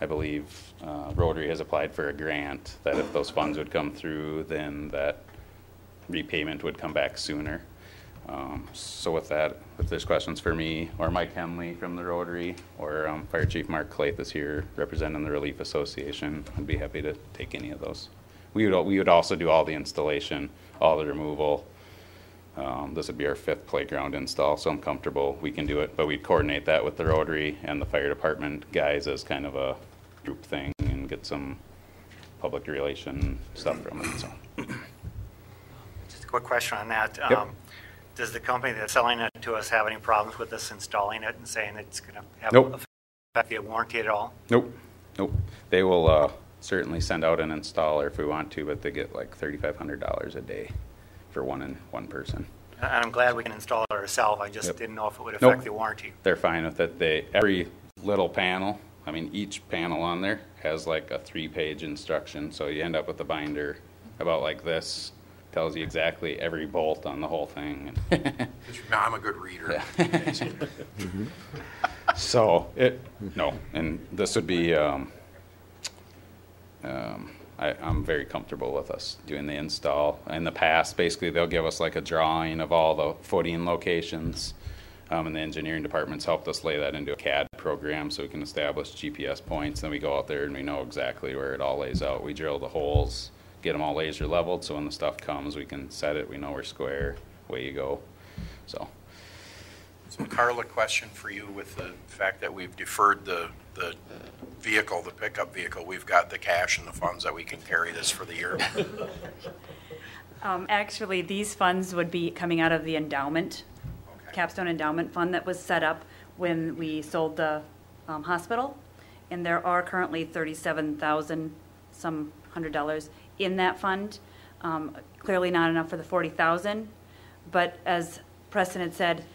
believe Rotary has applied for a grant that if those funds would come through, then that repayment would come back sooner. So with that, if there's questions for me or Mike Henley from the Rotary, or Fire Chief Mark Claith is here representing the Relief Association, I'd be happy to take any of those. We would also do all the installation, all the removal. This would be our 5th playground install, so I'm comfortable we can do it. But we'd coordinate that with the Rotary and the fire department guys as kind of a group thing and get some public relation stuff from it. So. Just a quick question on that. Yep. Does the company that's selling it to us have any problems with us installing it and saying it's going to have Nope. affect the warranty at all? Nope. They will certainly send out an installer if we want to, but they get like $3,500 a day for one person. And I'm glad we can install it ourselves. I just Yep. didn't know if it would affect the warranty. They're fine with it. Every little panel, I mean, each panel on there has like a 3-page instruction, so you end up with a binder about like this. Tells you exactly every bolt on the whole thing. I'm a good reader. So and this would be. I'm very comfortable with us doing the install. In the past, basically, they'll give us like a drawing of all the footing locations, and the engineering department's helped us lay that into a CAD program so we can establish GPS points. Then we go out there and we know exactly where it all lays out. We drill the holes, get them all laser leveled, so when the stuff comes, we can set it. We know we're square. Away you go. So Carla, question for you. With the fact that we've deferred the vehicle, the pickup vehicle, we've got the cash and the funds that we can carry this for the year. Actually, these funds would be coming out of the endowment, Capstone Endowment Fund that was set up when we sold the hospital. And there are currently $37,000 some $100 in that fund. Clearly not enough for the $40,000, but as Preston had said,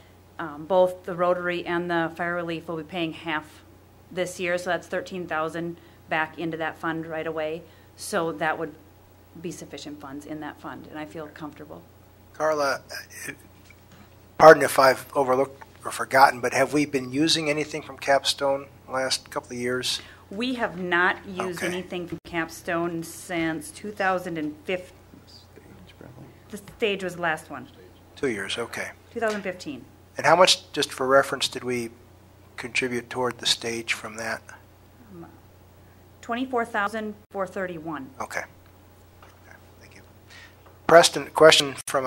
both the Rotary and the Fire Relief will be paying half this year, so that's $13,000 back into that fund right away. So that would be sufficient funds in that fund, and I feel comfortable. Carla, pardon if I've overlooked or forgotten, but have we been using anything from Capstone the last couple of years? We have not used anything from Capstone since 2015. The stage was the last one. 2 years, okay. 2015. And how much, just for reference, did we contribute toward the stage from that? $24,431. Okay. Thank you. Preston, question from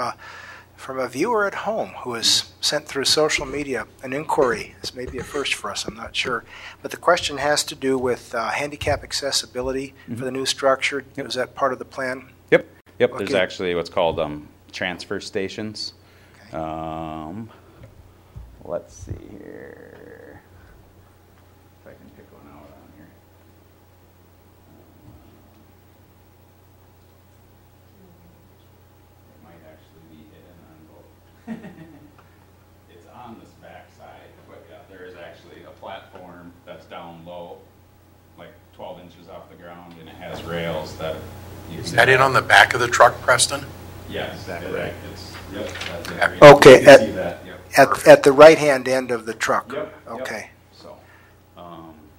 a viewer at home who has sent through social media an inquiry. This may be a first for us, I'm not sure. But the question has to do with handicap accessibility for the new structure. Yep. Is that part of the plan? Yep. Okay. There's actually what's called transfer stations. Okay. Let's see here. If I can pick one out on here. It might actually be hidden on both. It's on this back side, but yeah, there is actually a platform that's down low, like 12 inches off the ground, and it has rails that you Is that in on the back of the truck, Preston? Yes, exactly. Okay, You can see that, yep. at the right-hand end of the truck? Yep. Okay. So,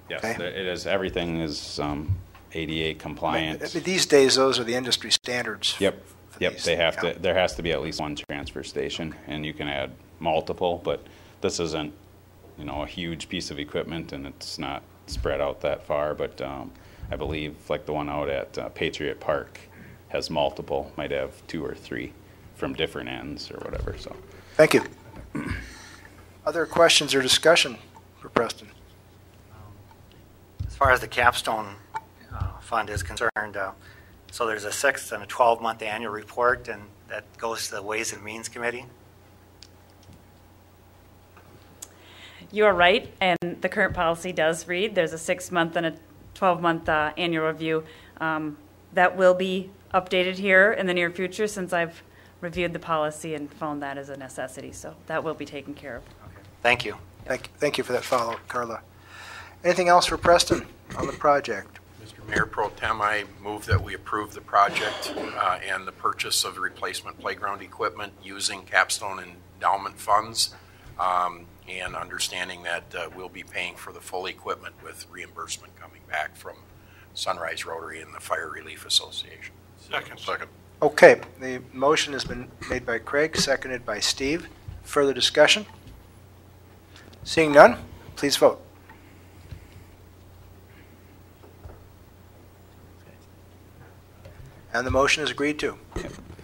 yes, Okay. it is, everything is ADA compliant. These days, those are the industry standards. Yep, for yep, these. they have Yeah. to, there has to be at least one transfer station, and you can add multiple, but this isn't, you know, a huge piece of equipment, and it's not spread out that far, but I believe, like the one out at Patriot Park has multiple, might have 2 or 3 from different ends or whatever, so. Thank you. Other questions or discussion for Preston? As far as the capstone fund is concerned, so there's a 6 and a 12-month annual report, and that goes to the Ways and Means Committee. You are right, and the current policy does read there's a 6-month and a 12-month annual review. That will be updated here in the near future since I've reviewed the policy and found that as a necessity, so that will be taken care of. Okay. Thank you. Thank you for that follow-up, Carla. Anything else for Preston on the project? Mr. Mayor Pro Tem, I move that we approve the project and the purchase of replacement playground equipment using capstone endowment funds, and understanding that we'll be paying for the full equipment with reimbursement coming back from Sunrise Rotary and the Fire Relief Association. Second. Okay, the motion has been made by Craig, seconded by Steve. Further discussion? Seeing none, please vote. And the motion is agreed to.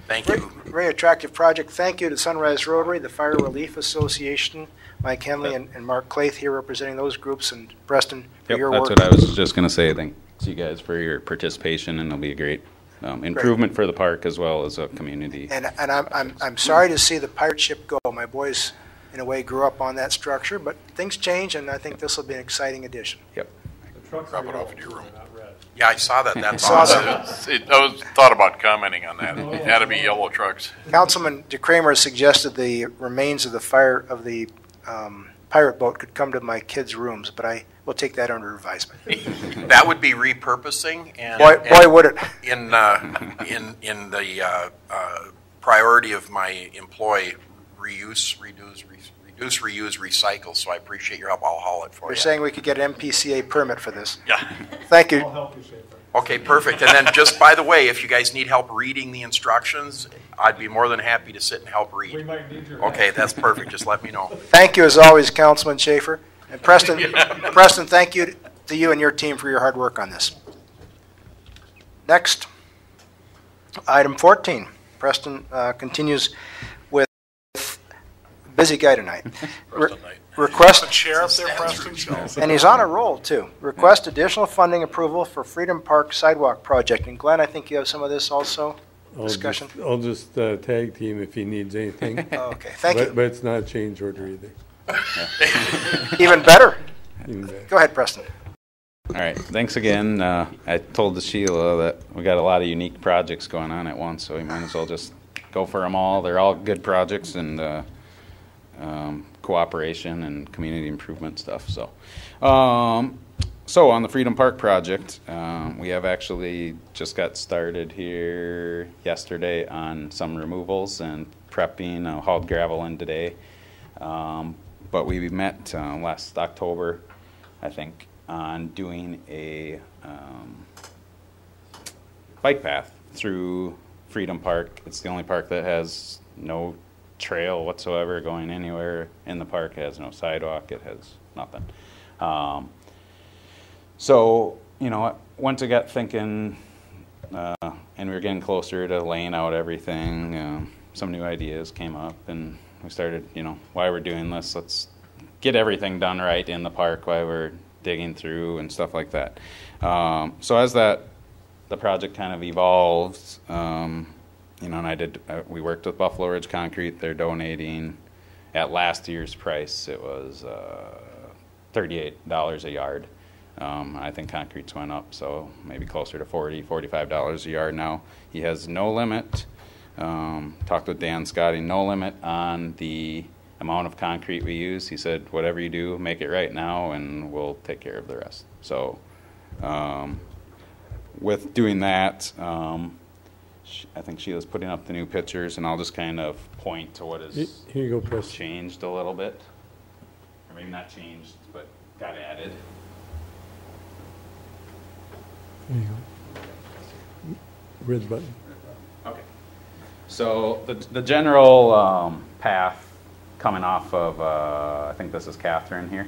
Thank you. Very attractive project. Thank you to Sunrise Rotary, the Fire Relief Association, Mike Henley and Mark Claith here representing those groups, and Preston for Yep, your that's work. what I was just going to say. Thanks you guys for your participation, and it'll be a great improvement for the park as well as a community. And I'm sorry to see the pirate ship go. My boys, in a way, grew up on that structure, but things change, and I think this will be an exciting addition. Yep. Drop it off in your room. Yeah, I saw that. That's Saw awesome. that. I was thought about commenting on that. It had to be yellow trucks. Councilman DeCramer suggested the remains of the pirate boat could come to my kids' rooms, but I will take that under advisement. That would be repurposing, and Boy, would it. in the priority of my employee, reuse, recycle. So I appreciate your help. I'll haul it for You're you. saying we could get an MPCA permit for this? Yeah. Thank you. Okay, perfect. And then just by the way, if you guys need help reading the instructions, I'd be more than happy to sit and help read. We might need your help. Okay, that's perfect. Just let me know. Thank you as always, Councilman Schaefer. And Preston, Preston, thank you to you and your team for your hard work on this. Next, item 14. Preston continues with busy guy tonight. Request Sheriff there, Preston? And he's on a roll, too. Request additional funding approval for Freedom Park Sidewalk Project. And Glenn, I think you have some of this also, discussion? I'll just tag team if he needs anything. Okay, thank you. But it's not a change order either. Even better. Even better. Go ahead, Preston. All right, thanks again. I told Sheila that we got a lot of unique projects going on at once, so we might as well just go for them all. They're all good projects and cooperation and community improvement stuff. So, so on the Freedom Park project, we have actually just got started here yesterday on some removals and prepping. Hauled gravel in today, but we met last October, I think, on doing a bike path through Freedom Park. It's the only park that has no trail whatsoever going anywhere in the park. It has no sidewalk. It has nothing. So, you know, once I got thinking, and we were getting closer to laying out everything, some new ideas came up, and we started, you know, while we're doing this, let's get everything done right in the park while we're digging through and stuff like that. So as the project kind of evolved, you know, and we worked with Buffalo Ridge Concrete. They're donating, at last year's price, it was $38 a yard. I think concrete's went up, so maybe closer to $40, $45 a yard now. He has no limit. Talked with Dan Scotty, no limit on the amount of concrete we use. He said, whatever you do, make it right now, and we'll take care of the rest. So with doing that, I think Sheila's putting up the new pictures, and I'll just kind of point to what is Here you go, Preston. changed a little bit. Or maybe not changed, but got added. There you go. Red button. Okay. So the general path coming off of, I think this is Catherine here.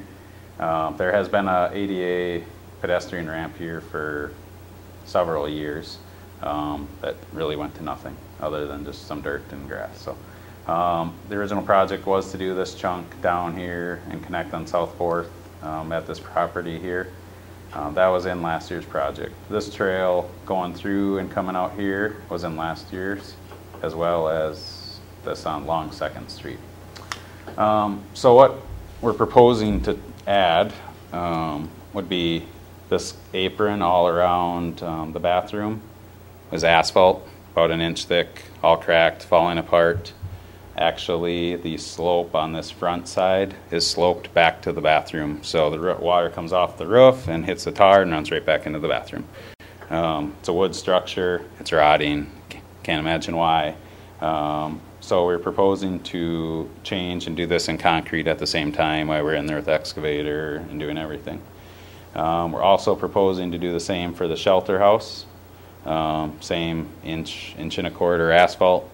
There has been a ADA pedestrian ramp here for several years that really went to nothing other than just some dirt and grass. So the original project was to do this chunk down here and connect on South 4th at this property here. That was in last year's project. This trail going through and coming out here was in last year's, as well as this on Long 2nd Street. So what we're proposing to add would be this apron all around the bathroom. It was asphalt, about an inch thick, all cracked, falling apart. Actually, the slope on this front side is sloped back to the bathroom. So the water comes off the roof and hits the tar and runs right back into the bathroom. It's a wood structure. It's rotting. Can't imagine why. So we're proposing to change and do this in concrete at the same time while we're in there with the excavator and doing everything. We're also proposing to do the same for the shelter house. Same inch and a quarter asphalt.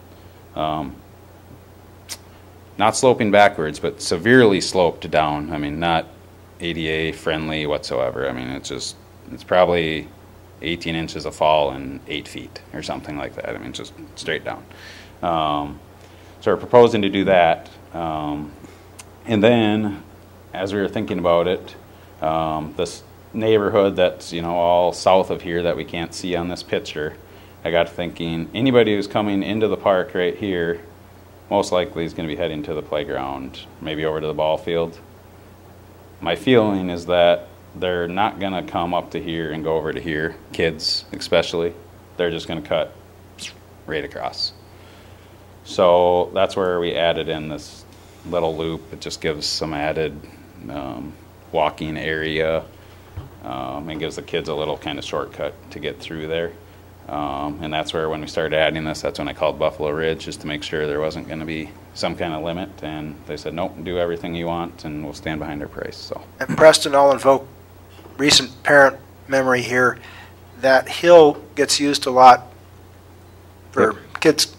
Not sloping backwards, but severely sloped down. I mean, not ADA friendly whatsoever. I mean, it's probably 18 inches of fall and 8 feet or something like that. I mean, just straight down. So we're proposing to do that. And then, as we were thinking about it, this neighborhood that's, all south of here that we can't see on this picture, I got thinking anybody who's coming into the park right here most likely is going to be heading to the playground, maybe over to the ball field. My feeling is that they're not going to come up to here and go over to here, kids especially. They're just going to cut right across. So that's where we added in this little loop. It just gives some added walking area and gives the kids a little kind of shortcut to get through there. And that's where, when we started adding this, that's when I called Buffalo Ridge, just to make sure there wasn't going to be some kind of limit. And they said, nope, do everything you want, and we'll stand behind our price. So. And Preston, I'll invoke recent parent memory here. That hill gets used a lot for kids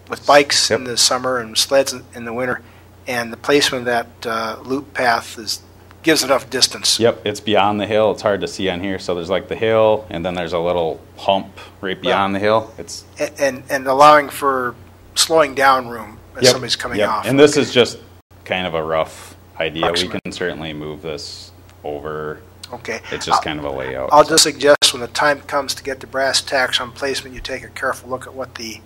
with bikes in the summer and sleds in the winter. And the placement of that loop path gives enough distance. Yep, it's beyond the hill. It's hard to see on here. So there's like the hill, and then there's a little hump right beyond the hill. It's and allowing for slowing down room as somebody's coming off. And this is just kind of a rough idea. Approximate. We can certainly move this over. Okay. It's just kind of a layout. I'll just suggest when the time comes to get the brass tacks on placement, you take a careful look at what the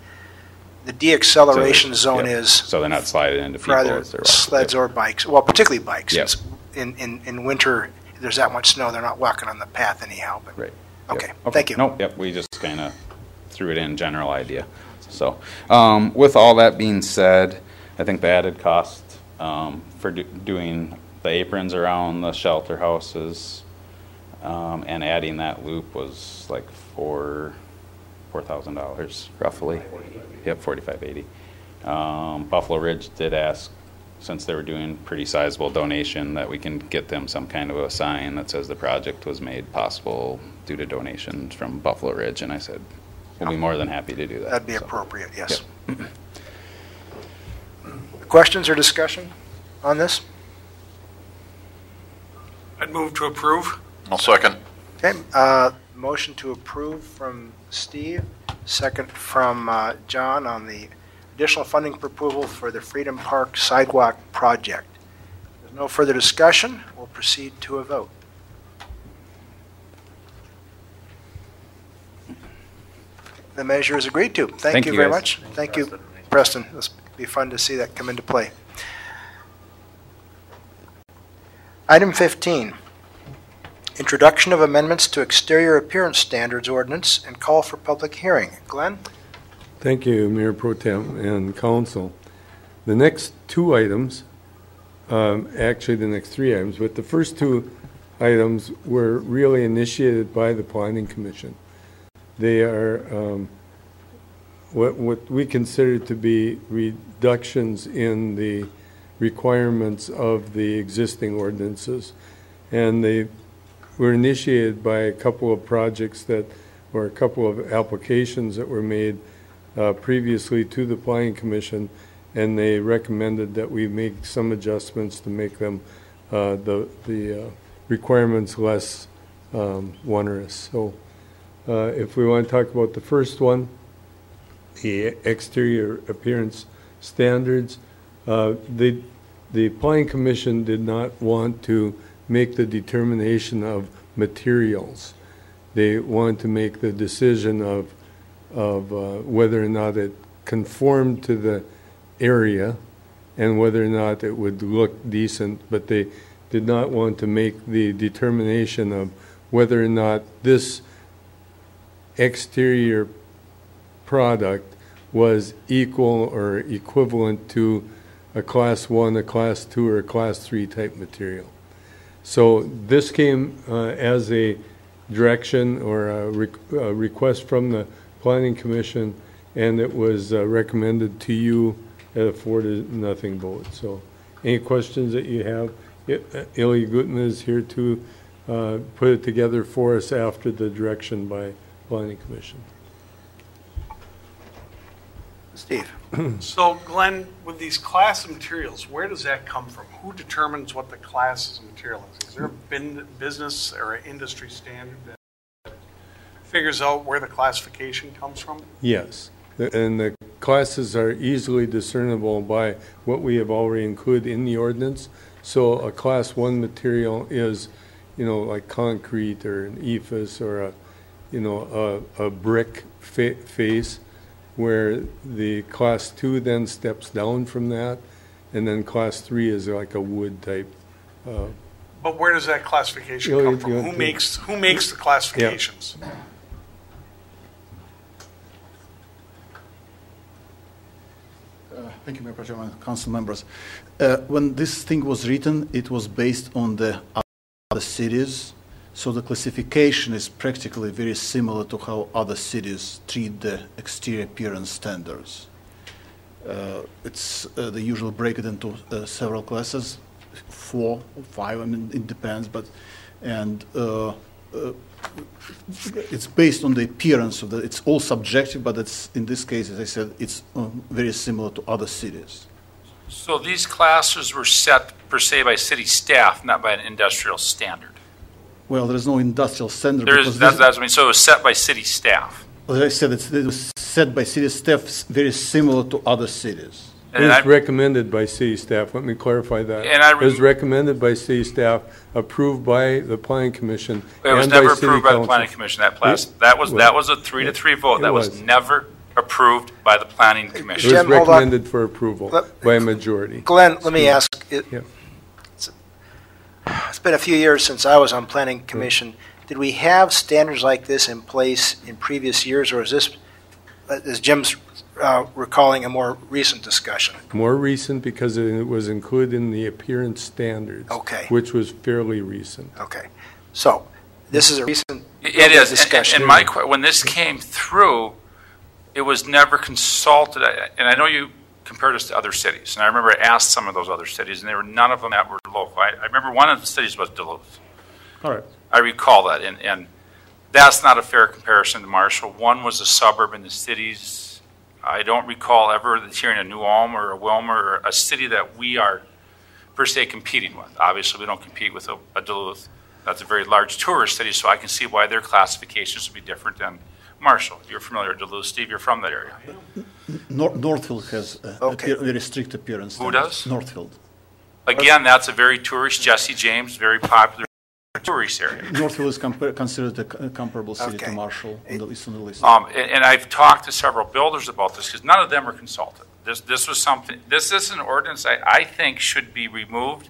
deacceleration zone is. So they're not sliding into people. For either sleds or bikes. Well, particularly bikes. Yep. In winter, if there's that much snow, they're not walking on the path anyhow. But right. Okay. Yep. Thank you. Nope. Yep. We just kind of threw it in, general idea. So, with all that being said, I think the added cost for doing the aprons around the shelter houses and adding that loop was like $4,000 roughly. Yep, $4,580. Buffalo Ridge did ask, since they were doing pretty sizable donation, that we can get them some kind of a sign that says the project was made possible due to donations from Buffalo Ridge, and I said we'll be more than happy to do that. That'd be appropriate, yes. Yep. Questions or discussion on this? I'd move to approve. I'll second. Okay, motion to approve from Steve, second from John on the additional funding approval for the Freedom Park Sidewalk Project. There's no further discussion. We'll proceed to a vote. The measure is agreed to. Thank you very much. Thank you, Preston. It'll be fun to see that come into play. Item 15, introduction of amendments to exterior appearance standards ordinance and call for public hearing. Glenn? Thank you, Mayor Pro Tem and Council. The next two items, actually the next three items, but the first two items were really initiated by the Planning Commission. They are what we consider to be reductions in the requirements of the existing ordinances. And they were initiated by a couple of projects or a couple of applications that were made previously to the Planning Commission, and they recommended that we make some adjustments to make them the requirements less onerous. So if we want to talk about the first one, the exterior appearance standards, the Planning Commission did not want to make the determination of materials. They wanted to make the decision of whether or not it conformed to the area and whether or not it would look decent, but they did not want to make the determination of whether or not this exterior product was equal or equivalent to a Class 1, a Class 2, or a Class 3 type material. So this came as a direction or a request from the Planning Commission, and it was recommended to you at a 4-0 vote. So any questions that you have? Ilya Gutin is here to put it together for us after the direction by Planning Commission. Steve. So, Glenn, with these class of materials, where does that come from? Who determines what the class of material is? Is there a business or an industry standard that figures out where the classification comes from? Yes, and the classes are easily discernible by what we have already included in the ordinance. So a Class 1 material is, like concrete or an EIFS or a brick face, where the Class 2 then steps down from that, and then Class 3 is like a wood type. But where does that classification come from? Who makes the classifications? Yeah. Thank you, Mayor Pro Tem and council members. When this thing was written, it was based on the other cities. So the classification is practically very similar to how other cities treat the exterior appearance standards. It's they usually break it into several classes, 4 or 5. I mean, it depends, it's based on the appearance of it's all subjective, but it's in this case, as I said, it's very similar to other cities. So these classes were set per se by city staff, not by an industrial standard. Well, there is no industrial standard. That's what I mean. So it was set by city staff. As I said, it was set by city staff, very similar to other cities. It was recommended by city staff. Let me clarify that. It was recommended by city staff, approved by the Planning Commission. It was never approved by the Planning Commission. That was a 3-3 vote. That was never approved by the Planning Commission. It was recommended for approval by a majority. Glenn, let me ask. It's been a few years since I was on Planning Commission. Did we have standards like this in place in previous years, or is this, as Jim's recalling, a more recent discussion? More recent, because it was included in the appearance standards, which was fairly recent. Okay. So this is a recent discussion. And when this came through, it was never consulted. And I know you compared us to other cities. And I remember I asked some of those other cities, and there were none of them that were local. I remember one of the cities was Duluth. All right. I recall that. And that's not a fair comparison to Marshall. One was a suburb in the cities. I don't recall ever hearing a New Ulm or a Wilmer or a city that we are, per se, competing with. Obviously, we don't compete with a Duluth. That's a very large tourist city, so I can see why their classifications would be different than Marshall. You're familiar with Duluth, Steve. You're from that area. Northfield has a very strict appearance. Who does? Northfield. Again, that's a very tourist, Jesse James, very popular tourist area. Northfield is considered a comparable city to Marshall on the list. And I've talked to several builders about this because none of them were consulted. This was something. This is an ordinance I think should be removed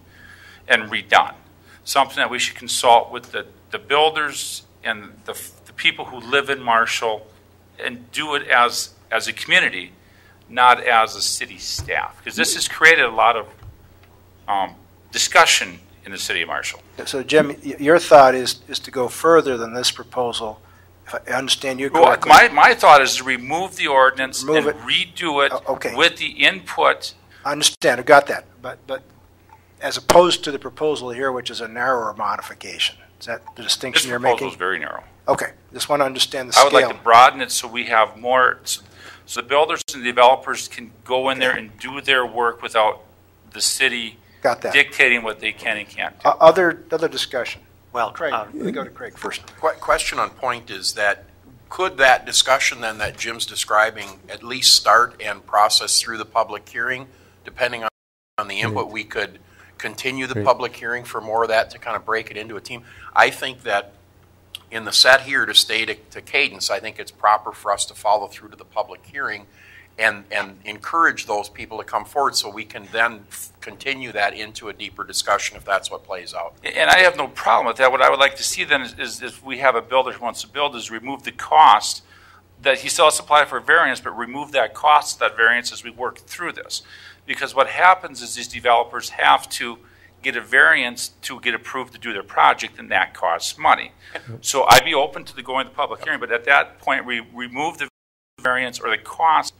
and redone. Something that we should consult with the builders and the people who live in Marshall and do it as a community, not as a city staff, because this has created a lot of discussion in the city of Marshall. So, Jim, your thought is to go further than this proposal If I understand you Well, correctly. my thought is to remove the ordinance Remove and it. redo it Okay. with the input. I understand, I got that, but as opposed to the proposal here, which is a narrower modification, is that the This distinction you're proposal making? is very narrow. Okay, just want to understand the I scale. would like to broaden it so we have more, so the builders and developers can go in there and do their work without the city Got that. dictating what they can and can't do. Other discussion. Well, Craig, let me go to Craig first. Question on point is that, could that discussion then that Jim's describing at least start and process through the public hearing? Depending on the input, we could continue the public hearing for more of that to kind of break it into a team. I think that in the set here to stay to cadence, I think it's proper for us to follow through to the public hearing and encourage those people to come forward so we can then continue that into a deeper discussion if that's what plays out. And I have no problem with that. What I would like to see then is if we have a builder who wants to build, is remove the cost that he still has to apply for a variance, but remove that cost, that variance, as we work through this. Because what happens is these developers have to get a variance to get approved to do their project, and that costs money. So I'd be open to going to the public hearing, but at that point, we remove the variance or the cost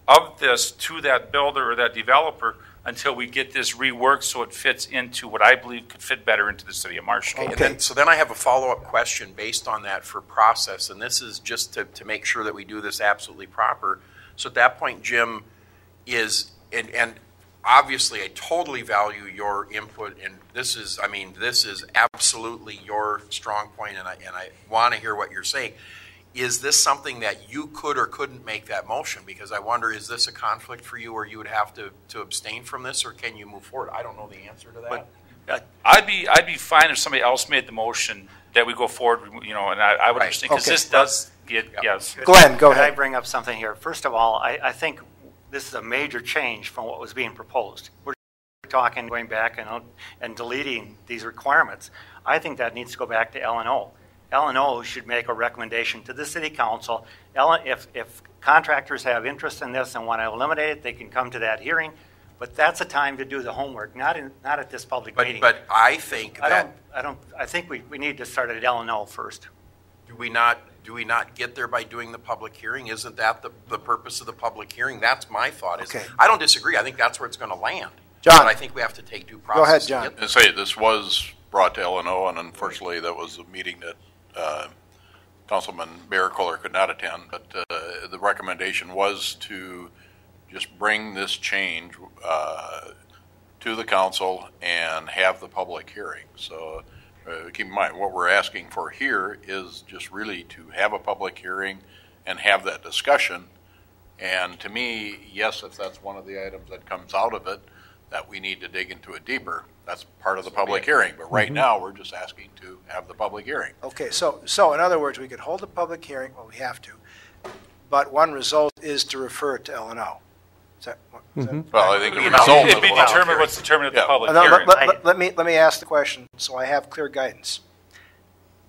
of this to that builder or that developer until we get this reworked so it fits into what I believe could fit better into the city of Marshall. Okay. And then I have a follow-up question based on that for process, and this is just to make sure that we do this absolutely proper. So at that point, Jim, and obviously I totally value your input, and this is absolutely your strong point, and I want to hear what you're saying. Is this something that you could or couldn't make that motion? Because I wonder, is this a conflict for you where you would have to abstain from this, or can you move forward? I don't know the answer to that. But I'd be fine if somebody else made the motion that we go forward, and I would understand, because this does get, yes. Glenn, go Could I ahead. bring up something here? First of all, I think this is a major change from what was being proposed. We're talking going back and deleting these requirements. I think that needs to go back to L&O. L&O should make a recommendation to the city council. If contractors have interest in this and want to eliminate it, they can come to that hearing. But that's a time to do the homework, not at this public meeting. But I think that I think we need to start at L&O first. do we not get there by doing the public hearing? Isn't that the purpose of the public hearing? That's my thought. Okay. I don't disagree. I think that's where it's going to land. John. But I think we have to take due process. Go ahead, to John. get there. And say this was brought to L&O, and unfortunately that was a meeting that Councilman Mayor-Kohler could not attend, but the recommendation was to just bring this change to the council and have the public hearing. So keep in mind, what we're asking for here is just really to have a public hearing and have that discussion. And to me, yes, if that's one of the items that comes out of it, that we need to dig into it deeper, that's part of the public hearing. But right now, we're just asking to have the public hearing. Okay, so in other words, we could hold a public hearing, well, we have to, but one result is to refer it to L&O. Is that? Well, I think the It'd result of be the public determined hearing. what's determined at the Yeah. public No, hearing. let me ask the question so I have clear guidance.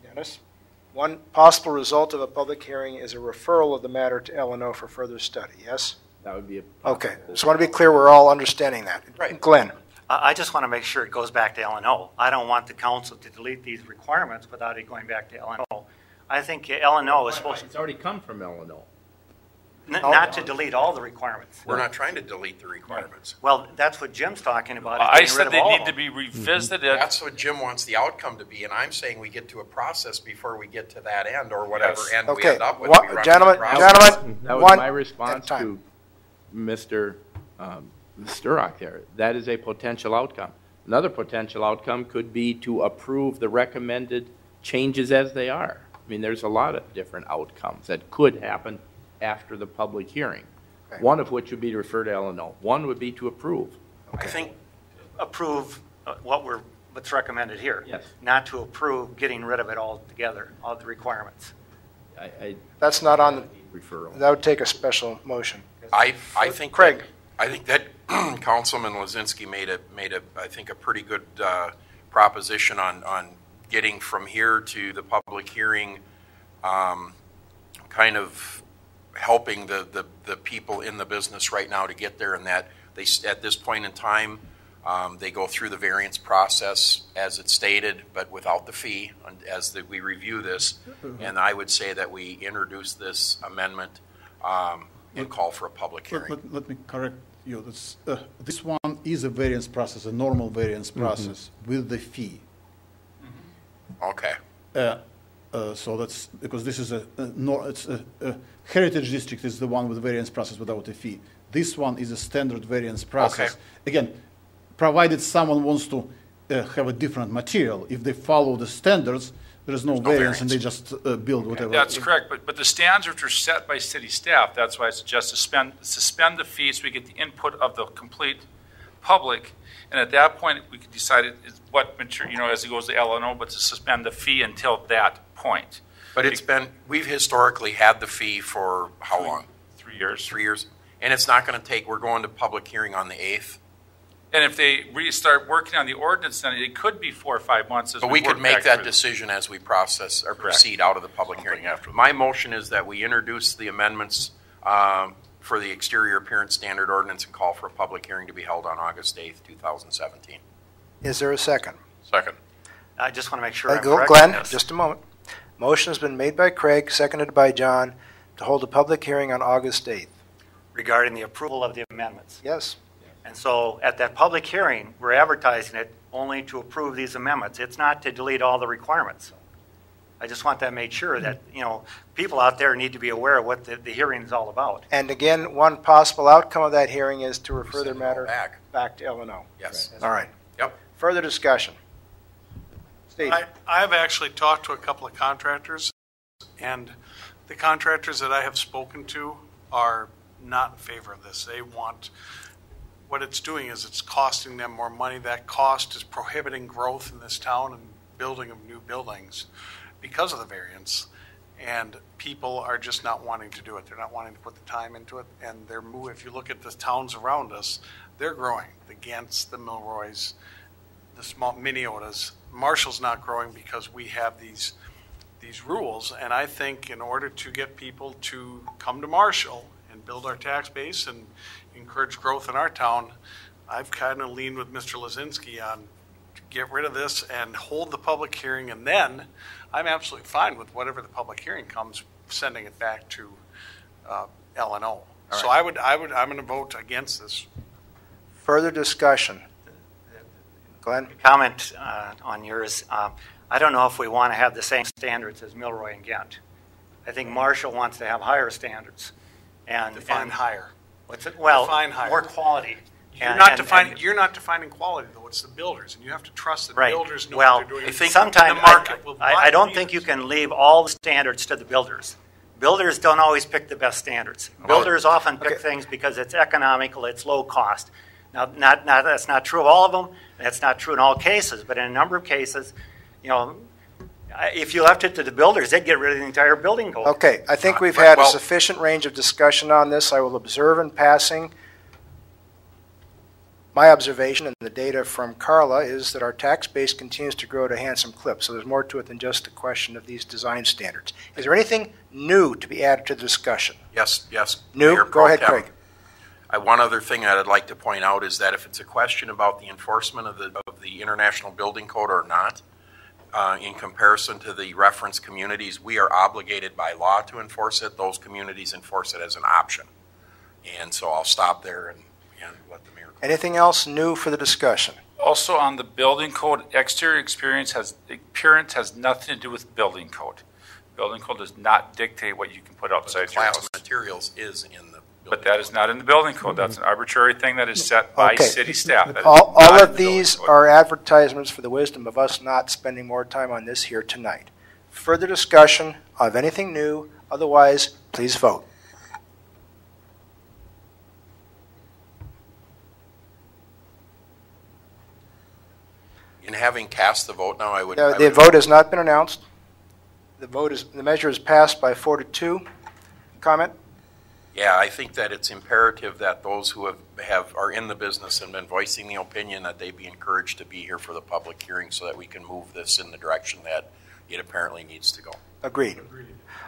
Dennis, one possible result of a public hearing is a referral of the matter to L&O for further study, yes? That would be a. Okay, just want to be clear we're all understanding that. Right. Glenn? I just want to make sure it goes back to L&O. I don't want the council to delete these requirements without it going back to L&O. I think L&O is supposed It's already come from L&O. not to delete all the requirements. We're not trying to delete the requirements. Well, that's what Jim's talking about. I getting rid said of they all need of to them. be revisited. That's what Jim wants the outcome to be, and I'm saying we get to a process before we get to that end or whatever Yes. end we Okay, end up with. One- We run gentlemen, the process. That was one my at response a time. to Mr. Sturrock there. That is a potential outcome. Another potential outcome could be to approve the recommended changes as they are. I mean, there's a lot of different outcomes that could happen after the public hearing. Okay. One of which would be to refer to L&O. One would be to approve. I think Approve what's recommended here. Yes. Not to approve getting rid of it altogether, all the requirements. I That's not on, referral. that would take a special motion. I think Craig. that Councilman Lozinski made a I think a pretty good proposition on getting from here to the public hearing, kind of helping the people in the business right now to get there, and that they at this point in time They go through the variance process as it's stated, but without the fee, as we review this. And I would say that we introduce this amendment and call for a public hearing. Let me correct you. This one is a variance process, a normal variance process with the fee. Okay. So that's because this is a heritage district is the one with the variance process without a fee. This one is a standard variance process. Okay. Again, provided someone wants to have a different material, if they follow the standards, there is no variance, and they just build whatever. That's correct, but the standards are set by city staff. That's why I suggest suspend the fee so we get the input of the complete public, and at that point we could decide what material, as it goes to LNO, but to suspend the fee until that point. But we've historically had the fee for how long? 3 years. 3 years. And it's not going to take, we're going to public hearing on the 8th. And if they restart working on the ordinance, then it could be 4 or 5 months. But we could make that decision as we process or proceed out of the public hearing after. My motion is that we introduce the amendments for the exterior appearance standard ordinance and call for a public hearing to be held on August 8th, 2017. Is there a second? Second. I just want to make sure I'm Go, correct Glenn, on this. just a moment. Motion has been made by Craig, seconded by John, to hold a public hearing on August 8th. Regarding the approval of the amendments. Yes. And so at that public hearing, we're advertising it only to approve these amendments. It's not to delete all the requirements. I just want that made sure that, people out there need to be aware of what the hearing is all about. And again, one possible outcome of that hearing is to refer the matter back to LNO. Yes. All right. Yep. Further discussion. Steve. I've actually talked to a couple of contractors, and the contractors that I have spoken to are not in favor of this. They want, what it's doing is it's costing them more money. That cost is prohibiting growth in this town and building of new buildings because of the variance. And people are just not wanting to do it. They're not wanting to put the time into it. And they're moving. If you look at the towns around us, they're growing. The Gents, the Milroys, the small Minneotas. Marshall's not growing because we have these rules. And I think in order to get people to come to Marshall and build our tax base and encourage growth in our town, I've kind of leaned with Mr. Lazinski on to get rid of this and hold the public hearing, and then I'm absolutely fine with whatever the public hearing comes, sending it back to LNO. So right. I'm going to vote against this. Further discussion. Glenn? Comment on yours. I don't know if we want to have the same standards as Milroy and Ghent. I think Marshall wants to have higher standards. Define higher. What's it? Well, define higher. More quality. You're not defining quality, though. It's the builders, and you have to trust that builders know what they're doing. I think sometimes I don't think you can leave all the standards to the builders. Builders don't always pick the best standards. Builders often pick things because it's economical, it's low cost. Now, that's not true of all of them. That's not true in all cases, but in a number of cases, if you left it to the builders, they'd get rid of the entire building code. Okay, I think we've had a sufficient range of discussion on this. I will observe in passing. My observation and the data from Carla is that our tax base continues to grow at a handsome clip, so there's more to it than just the question of these design standards. Is there anything new to be added to the discussion? Yes. New? Mayor Go ahead, Pro Tem. Craig. One other thing that I'd like to point out is that if it's a question about the enforcement of the International Building Code or not, in comparison to the reference communities, we are obligated by law to enforce it. Those communities enforce it as an option. And so I'll stop there and let the mayor. Anything else new for the discussion? Also on the building code, exterior appearance has nothing to do with building code. Building code does not dictate what you can put outside your house. Class of materials is in the building But that is not in the building code. That's an arbitrary thing that is set by city staff. All of these are advertisements for the wisdom of us not spending more time on this here tonight. Further discussion of anything new, otherwise, please vote. In having cast the vote now, I would... The vote has not been announced. The measure is passed by 4-2. Comment? Yeah, I think that it's imperative that those who are in the business and been voicing the opinion that they be encouraged to be here for the public hearing so that we can move this in the direction that it apparently needs to go. Agreed.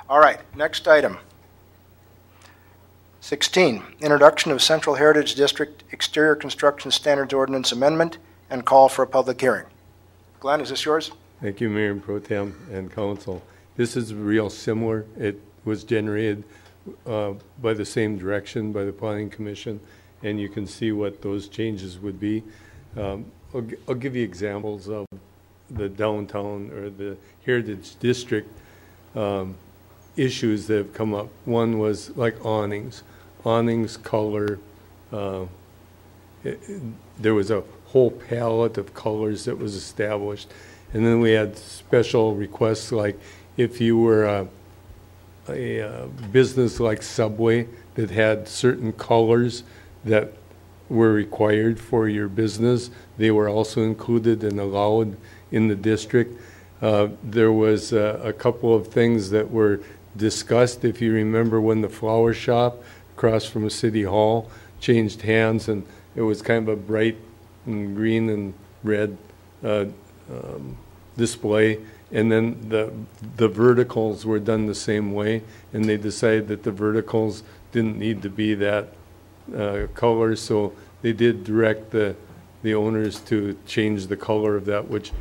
All right, next item. 16, introduction of Central Heritage District Exterior Construction Standards Ordinance Amendment and call for a public hearing. Glenn, is this yours? Thank you, Mayor Pro Tem and Council. This is real similar. It was generated by the same direction by the Planning Commission, and you can see what those changes would be. I'll give you examples of the downtown or the Heritage District issues that have come up. One was like awnings. Awnings color, there was a whole palette of colors that was established. And then we had special requests, like if you were a business like Subway that had certain colors that were required for your business, they were also included and allowed in the district. There was a couple of things that were discussed. If you remember when the flower shop across from City Hall changed hands, and it was kind of a bright and green and red display, and then the verticals were done the same way, and they decided that the verticals didn't need to be that color, so they did direct the owners to change the color of that, which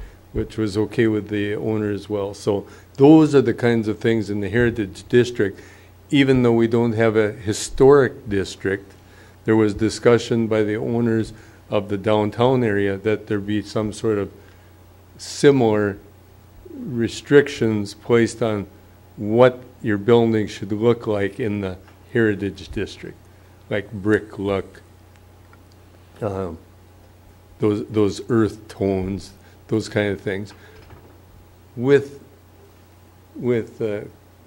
was okay with the owner as well. So those are the kinds of things in the Heritage District. Even though we don't have a historic district, there was discussion by the owners of the downtown area that there be some sort of similar restrictions placed on what your building should look like in the Heritage District, like brick look, those earth tones, those kind of things, with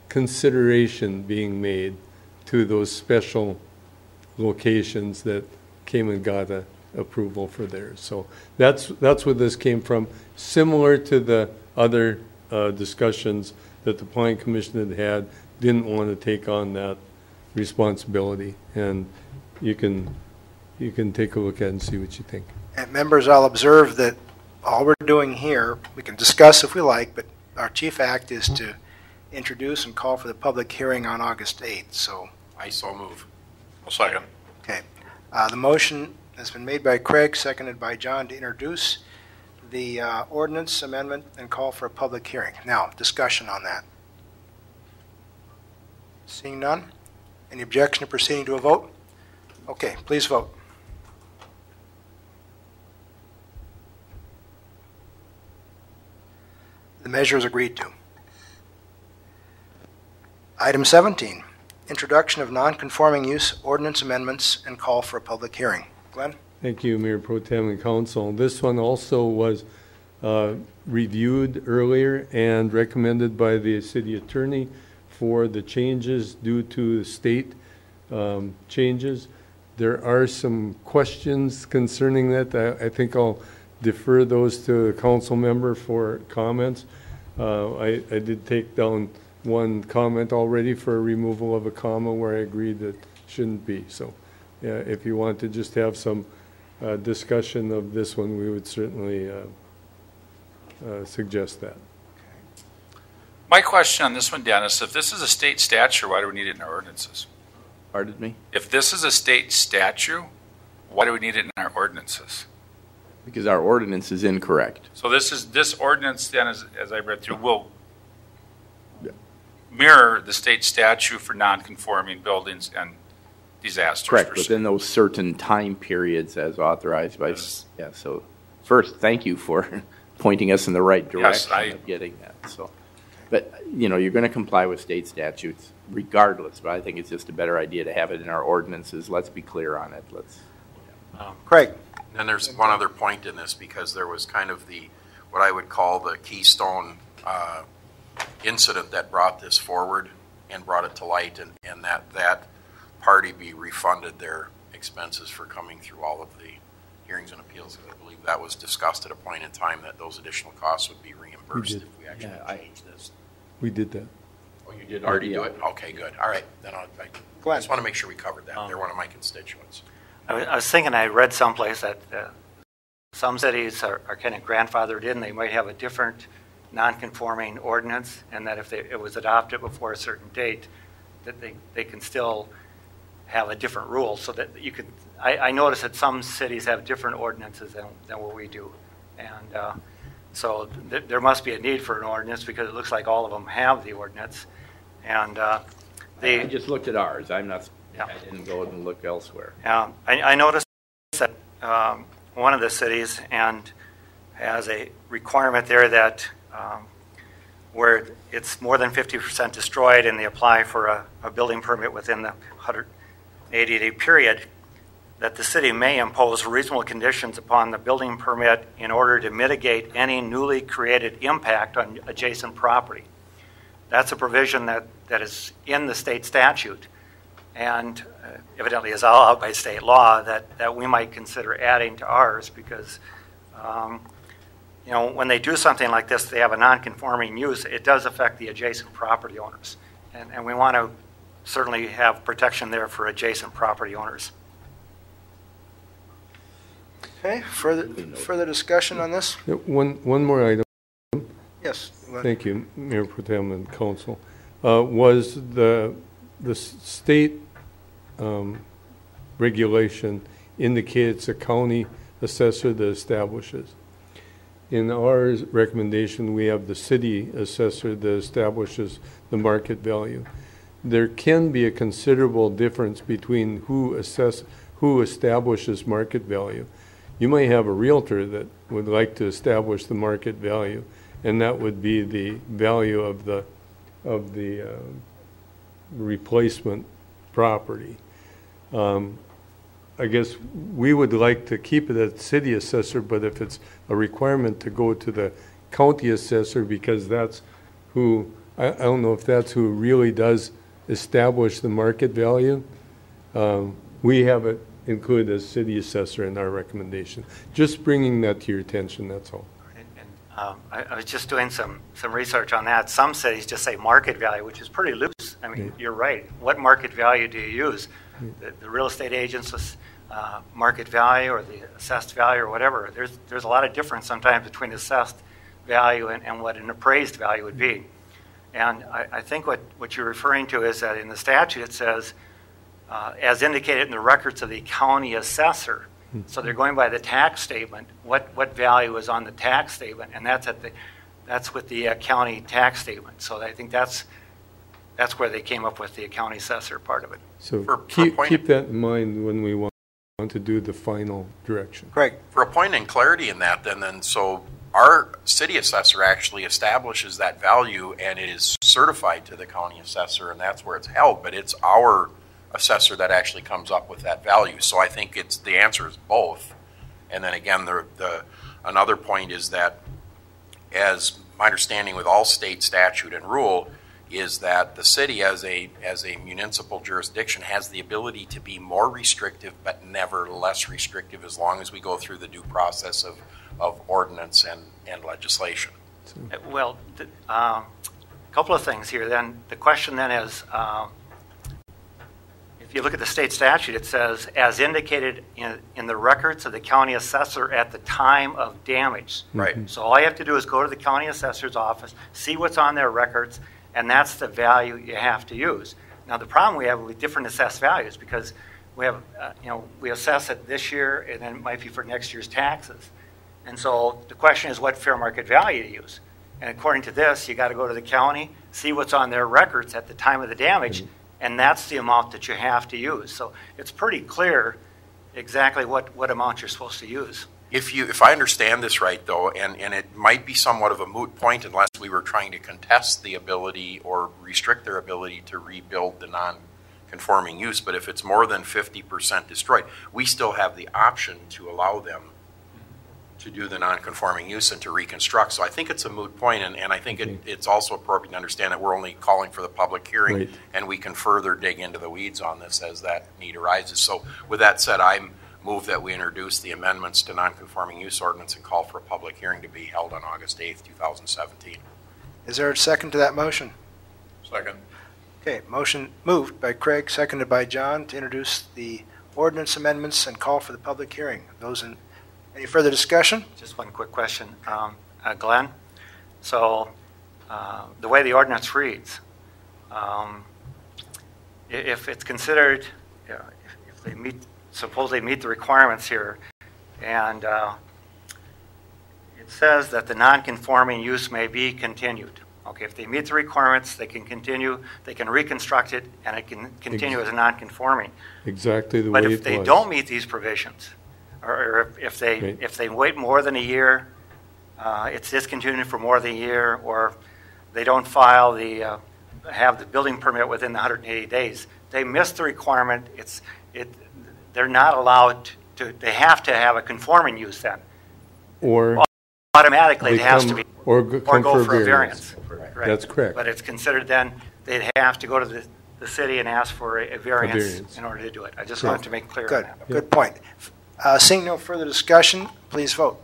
consideration being made to those special locations that came and got approval for theirs. So that's where this came from, similar to the other discussions that the Planning Commission had, didn't want to take on that responsibility. And you can take a look at it and see what you think. And members, I'll observe that all we're doing here, we can discuss if we like, but our chief act is to introduce and call for the public hearing on August 8th. So I so move. I'll second. Okay. The motion has been made by Craig, seconded by John, to introduce the ordinance amendment and call for a public hearing. Now, discussion on that. Seeing none? Any objection to proceeding to a vote? Okay, please vote. The measure is agreed to. Item 17, introduction of non-conforming use ordinance amendments and call for a public hearing. Glenn? Thank you, Mayor Pro Tem and Council. This one also was reviewed earlier and recommended by the city attorney for the changes due to the state changes. There are some questions concerning that. I think I'll defer those to the council member for comments. I did take down one comment already for removal of a comma where I agreed that shouldn't be. So if you want to just have some discussion of this one, we would certainly suggest that. My question on this one, Dennis, if this is a state statute, why do we need it in our ordinances? Pardon me? If this is a state statute, why do we need it in our ordinances? Because our ordinance is incorrect. So this ordinance then, as I read through, will mirror the state statute for non-conforming buildings and disasters. Correct, within those certain time periods as authorized by, Yes. yeah, so first, thank you for pointing us in the right direction Yes, of getting that. So, but, you know, you're going to comply with state statutes regardless, but I think it's just a better idea to have it in our ordinances. Let's be clear on it. Craig? And there's one other point in this, because there was kind of what I would call the keystone incident that brought this forward and brought it to light, and that party be refunded their expenses for coming through all of the hearings and appeals. I believe that was discussed at a point in time that those additional costs would be reimbursed if we actually changed this. We did that. Oh, you did already do it? Okay, good. All right. Then I just want to make sure we covered that. They're one of my constituents. I was thinking, I read someplace that some cities are kind of grandfathered in. They might have a different non-conforming ordinance, and that if it was adopted before a certain date, that they can still have a different rule so that you could, I notice that some cities have different ordinances than what we do. And so there must be a need for an ordinance because it looks like all of them have the ordinance. And I just looked at ours. I didn't go and look elsewhere. I noticed that one of the cities and has a requirement there that where it's more than 50% destroyed and they apply for a building permit within the 180-day period, that the city may impose reasonable conditions upon the building permit in order to mitigate any newly created impact on adjacent property. That's a provision that is in the state statute and evidently is allowed by state law that we might consider adding to ours because you know, when they do something like this, they have a non-conforming use, it does affect the adjacent property owners. And we want to certainly have protection there for adjacent property owners. Okay, further discussion on this? Yeah, one more item. Yes. Thank you, Mayor Pro Tem and Council. Was the state regulation indicated it's a county assessor that establishes? In our recommendation, we have the city assessor that establishes the market value. There can be a considerable difference between who establishes market value. You might have a realtor that would like to establish the market value, and that would be the value of the replacement property. I guess we would like to keep it at city assessor, but if it's a requirement to go to the county assessor because that's who, I don't know if that's who really does establish the market value, we have it included as city assessor in our recommendation. Just bringing that to your attention, that's all. I was just doing some research on that. Some cities just say market value, which is pretty loose. I mean, you're right. What market value do you use? The real estate agents' market value or the assessed value or whatever. There's a lot of difference sometimes between assessed value and what an appraised value would be. And I think what you're referring to is that in the statute it says, as indicated in the records of the county assessor. So they're going by the tax statement, what value is on the tax statement, and that's with the county tax statement. So I think that's where they came up with the county assessor part of it. So keep that in mind when we want to do the final direction. Craig. For a point in clarity in that, then so our city assessor actually establishes that value and it is certified to the county assessor, and that's where it's held, but it's our assessor that actually comes up with that value. So I think the answer is both. And then again, another point is that, as my understanding with all state statute and rule, is that the city as a municipal jurisdiction has the ability to be more restrictive but never less restrictive as long as we go through the due process of ordinance and legislation. Well, a couple of things here then. The question then is, if you look at the state statute, it says, as indicated in the records of the county assessor at the time of damage. Right. So all you have to do is go to the county assessor's office, see what's on their records, and that's the value you have to use. Now, the problem we have with different assessed values, because we have, we assess it this year, and then it might be for next year's taxes. And so the question is what fair market value to use. And according to this, you got to go to the county, see what's on their records at the time of the damage, and that's the amount that you have to use. So it's pretty clear exactly what amount you're supposed to use. If I understand this right, though, and it might be somewhat of a moot point unless we were trying to contest the ability or restrict their ability to rebuild the non-conforming use, but if it's more than 50% destroyed, we still have the option to allow them to do the non-conforming use and to reconstruct. So I think it's a moot point, and I think it's also appropriate to understand that we're only calling for the public hearing, and we can further dig into the weeds on this as that need arises. So with that said, I'm move that we introduce the amendments to non-conforming use ordinance and call for a public hearing to be held on August 8th, 2017. Is there a second to that motion? Second. Okay, motion moved by Craig, seconded by John to introduce the ordinance amendments and call for the public hearing. Any further discussion? Just one quick question, Glenn. So the way the ordinance reads, if it's considered if they supposedly meet the requirements here, and it says that the non-conforming use may be continued. Okay, if they meet the requirements, they can continue, they can reconstruct it, and it can continue as a non-conforming. Exactly the way it was. But if they don't meet these provisions, or if they wait more than a year, it's discontinued for more than a year, or they don't file have the building permit within the 180 days, they miss the requirement. They're not allowed to. They have to have a conforming use then. Or automatically it has to be, or go for a variance. Right. That's correct. But it's considered then they'd have to go to the city and ask for a variance in order to do it. I just wanted to make clear Good. on that. Good point. Seeing no further discussion, please vote.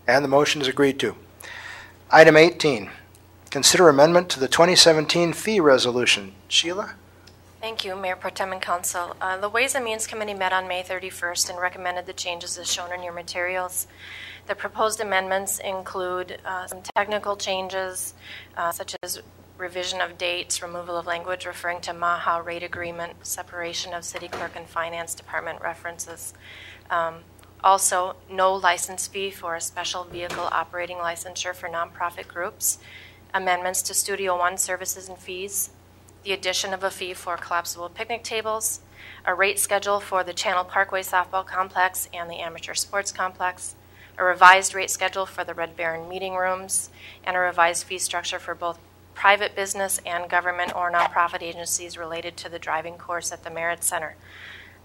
And the motion is agreed to. Item 18, consider amendment to the 2017 fee resolution. Sheila? Thank you, Mayor Pro Tem and Council. The Ways and Means Committee met on May 31st and recommended the changes as shown in your materials. The proposed amendments include some technical changes, such as revision of dates, removal of language referring to MAHA rate agreement, separation of city clerk and finance department references. Also, no license fee for a special vehicle operating licensure for nonprofit groups, amendments to Studio One services and fees, the addition of a fee for collapsible picnic tables, a rate schedule for the Channel Parkway Softball Complex and the Amateur Sports Complex, a revised rate schedule for the Red Baron meeting rooms, and a revised fee structure for both private business and government or nonprofit agencies related to the driving course at the Merit Center.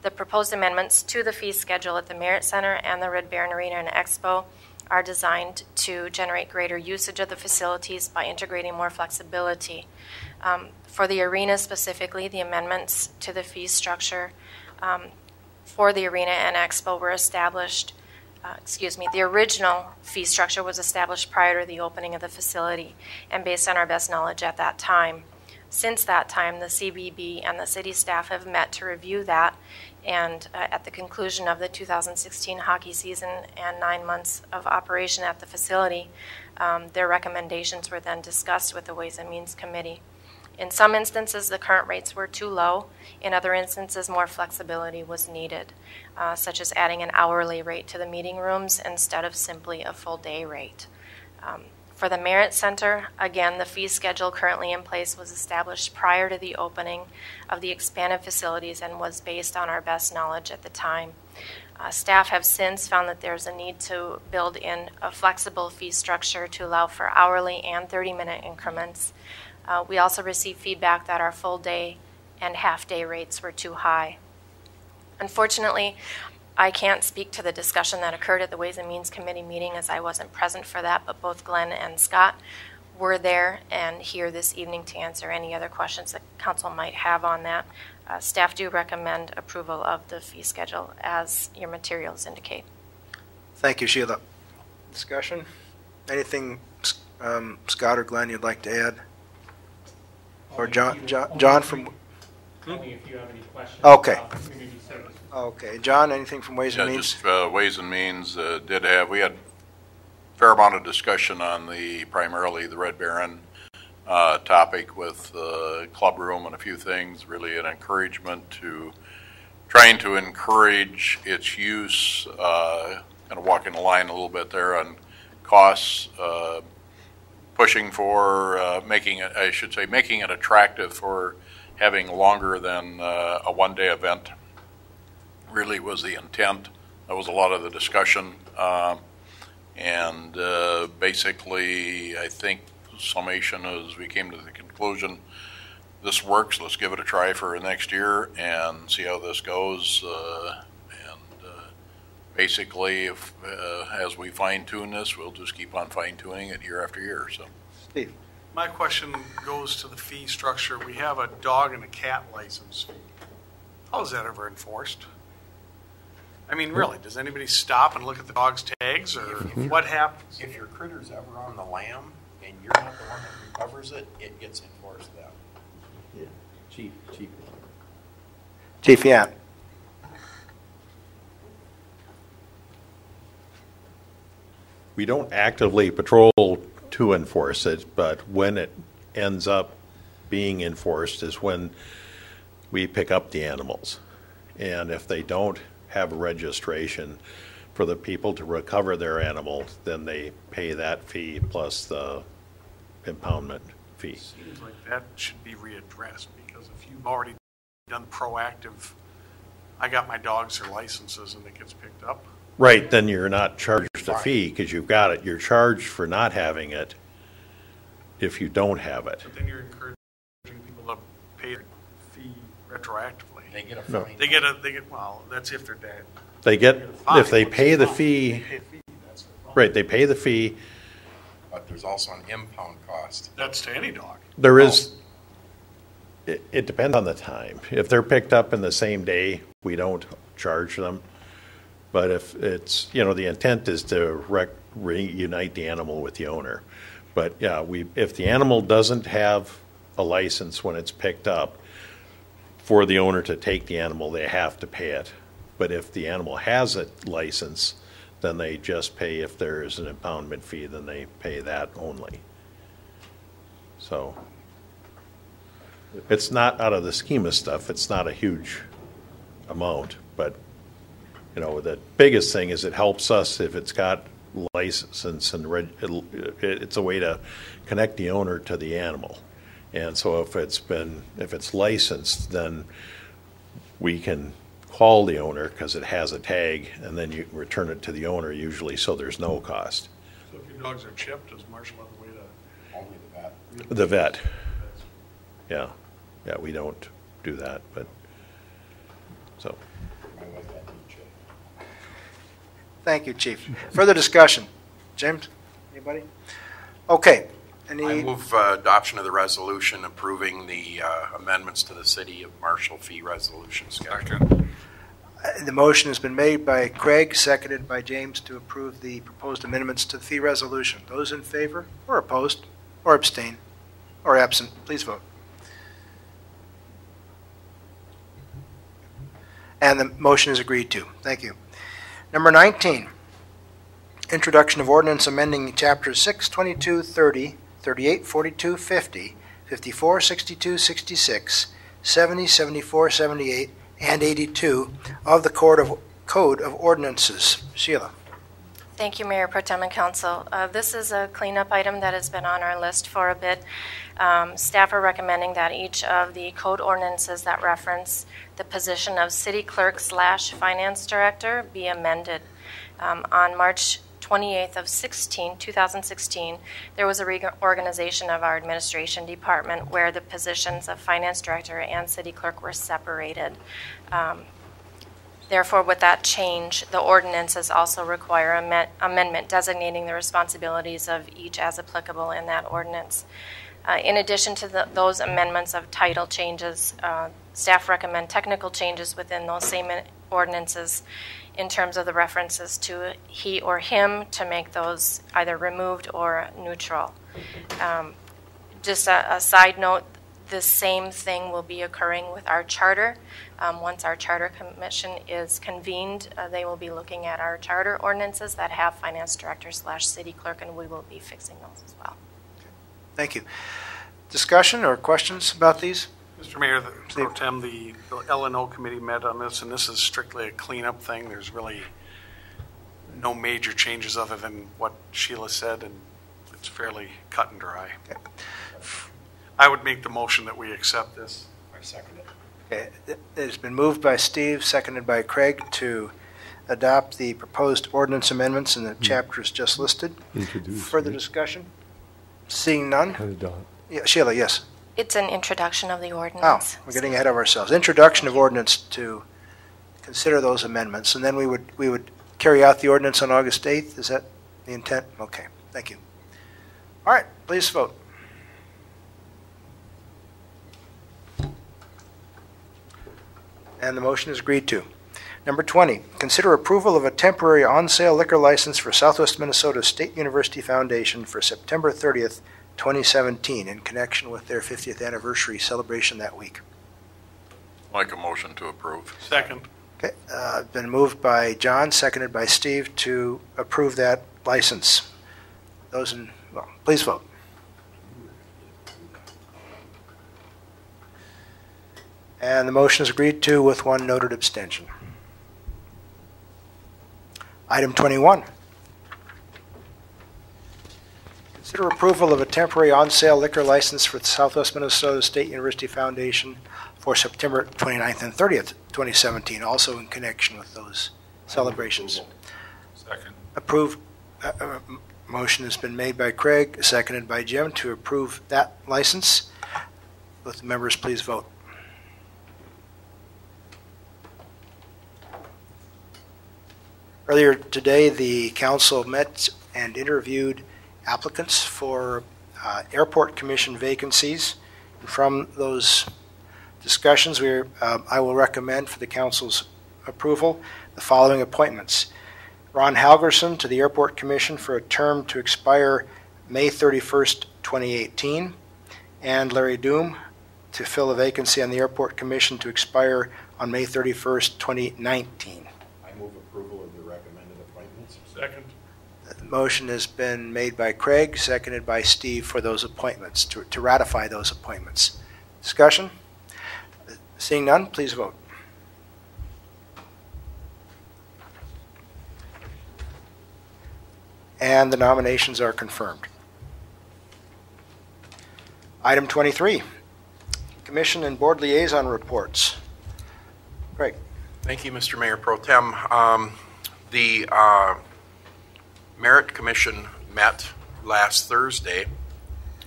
The proposed amendments to the fee schedule at the Merit Center and the Red Baron Arena and Expo are designed to generate greater usage of the facilities by integrating more flexibility. For the arena specifically, the amendments to the fee structure for the arena and Expo were established, the original fee structure was established prior to the opening of the facility and based on our best knowledge at that time. Since that time, the CBB and the city staff have met to review that, and at the conclusion of the 2016 hockey season and 9 months of operation at the facility, their recommendations were then discussed with the Ways and Means Committee. In some instances, the current rates were too low. In other instances, more flexibility was needed, such as adding an hourly rate to the meeting rooms instead of simply a full day rate. For the Merit Center, again, the fee schedule currently in place was established prior to the opening of the expanded facilities and was based on our best knowledge at the time. Staff have since found that there's a need to build in a flexible fee structure to allow for hourly and 30-minute increments. We also received feedback that our full day and half day rates were too high. Unfortunately, I can't speak to the discussion that occurred at the Ways and Means Committee meeting as I wasn't present for that, but both Glenn and Scott were there and here this evening to answer any other questions that Council might have on that. Staff do recommend approval of the fee schedule as your materials indicate. Thank you, Sheila. Discussion? Anything, Scott or Glenn, you'd like to add? Or John from... Only if you have any questions. Okay. About community service. Okay, John, anything from Ways and Means? Just Ways and Means we had a fair amount of discussion on primarily the Red Baron topic with the club room and a few things, really an encouragement to trying to encourage its use, kind of walking the line a little bit there on costs, pushing for making it attractive for having longer than a one-day event really was the intent. That was a lot of the discussion. And basically, I think summation is we came to the conclusion this works, let's give it a try for next year and see how this goes. Basically, if as we fine-tune this, we'll just keep on fine-tuning it year after year. So, Steve. My question goes to the fee structure. We have a dog and a cat license fee. How is that ever enforced? I mean, really, does anybody stop and look at the dog's tags, or what happens? If your critter's ever on the lam and you're not the one that recovers it, it gets enforced then. Yeah, Chief. Chief, yeah. we don't actively patrol to enforce it, but when it ends up being enforced is when we pick up the animals. And if they don't have a registration for the people to recover their animal, then they pay that fee plus the impoundment fee. Seems like that should be readdressed, because if you've already done proactive, I got my dogs or licenses and it gets picked up. Right, then you're not charged a fee because you've got it. You're charged for not having it if you don't have it. But then you're encouraging people to pay the fee retroactively. They get a No. fine. Well, that's if they're dead. They get, if they pay the fee, right, they pay the fee. But there's also an impound cost. That's to any dog. There is, it depends on the time. If they're picked up in the same day, we don't charge them. But if it's, the intent is to reunite the animal with the owner. But yeah, if the animal doesn't have a license when it's picked up, for the owner to take the animal, they have to pay it. But if the animal has a license, then they just pay, if there is an impoundment fee, then they pay that only. So it's not, out of the scheme of stuff, it's not a huge amount, but the biggest thing is it helps us if it's got license, and it's a way to connect the owner to the animal. And so if it's licensed, then we can call the owner because it has a tag, and then you return it to the owner usually, so there's no cost. So if your dogs are chipped, does Marshall have a way to? Only the vet. The vet. Yeah, we don't do that, but so. Thank you, Chief. Further discussion? James, anybody? Okay. I move adoption of the resolution approving the amendments to the City of Marshall fee resolution schedule. The motion has been made by Craig, seconded by James, to approve the proposed amendments to the fee resolution. Those in favor, or opposed, or abstain, or absent, please vote. And the motion is agreed to. Thank you. Number 19, introduction of ordinance amending chapters 6, 22, 30, 38, 42, 50, 54, 62, 66, 70, 74, 78, and 82 of the Code of Ordinances. Sheila. Thank you, Mayor Pro Tem and Council. This is a cleanup item that has been on our list for a bit. Staff are recommending that each of the code ordinances that reference the position of City Clerk / Finance Director be amended. On March 28th of 2016, there was a reorganization of our administration department where the positions of Finance Director and City Clerk were separated. Therefore, with that change, the ordinances also require amendment designating the responsibilities of each as applicable in that ordinance. In addition to those amendments of title changes, staff recommend technical changes within those same ordinances in terms of the references to he or him to make those either removed or neutral. Just a side note, the same thing will be occurring with our charter. Once our charter commission is convened, they will be looking at our charter ordinances that have finance director / city clerk, and we will be fixing those as well. Thank you. Discussion or questions about these? Mr. Mayor, Pro Tem, the L&O committee met on this, and this is strictly a cleanup thing. There's really no major changes other than what Sheila said, and it's fairly cut and dry. Okay. I would make the motion that we accept this. I second it. Okay. It has been moved by Steve, seconded by Craig, to adopt the proposed ordinance amendments in the chapters just listed. Further discussion? Seeing none? Yeah, Sheila, yes. It's an introduction of the ordinance. Oh, we're getting ahead of ourselves. Introduction of ordinance to consider those amendments, and then we would carry out the ordinance on August 8th. Is that the intent? Okay, thank you. All right, please vote. And the motion is agreed to. Number 20, consider approval of a temporary on-sale liquor license for Southwest Minnesota State University Foundation for September 30th, 2017 in connection with their 50th anniversary celebration that week. Make a motion to approve. Second. Okay, been moved by John, seconded by Steve to approve that license. Please vote. And the motion is agreed to with one noted abstention. Item 21. Consider approval of a temporary on-sale liquor license for the Southwest Minnesota State University Foundation for September 29th and 30th, 2017, also in connection with those celebrations. Second. Approved. Motion has been made by Craig, seconded by Jim to approve that license. Let the members please vote. Earlier today, the council met and interviewed applicants for airport commission vacancies. From those discussions, I will recommend for the council's approval the following appointments. Ron Halgerson to the Airport Commission for a term to expire May 31st, 2018, and Larry Doom to fill a vacancy on the Airport Commission to expire on May 31st, 2019. I move approval of the recommended appointments. Second. The motion has been made by Craig, seconded by Steve for those appointments, to ratify those appointments. Discussion? Seeing none, please vote. And the nominations are confirmed. Item 23, Commission and Board Liaison Reports. Craig. Thank you, Mr. Mayor Pro Tem. The Merit Commission met last Thursday.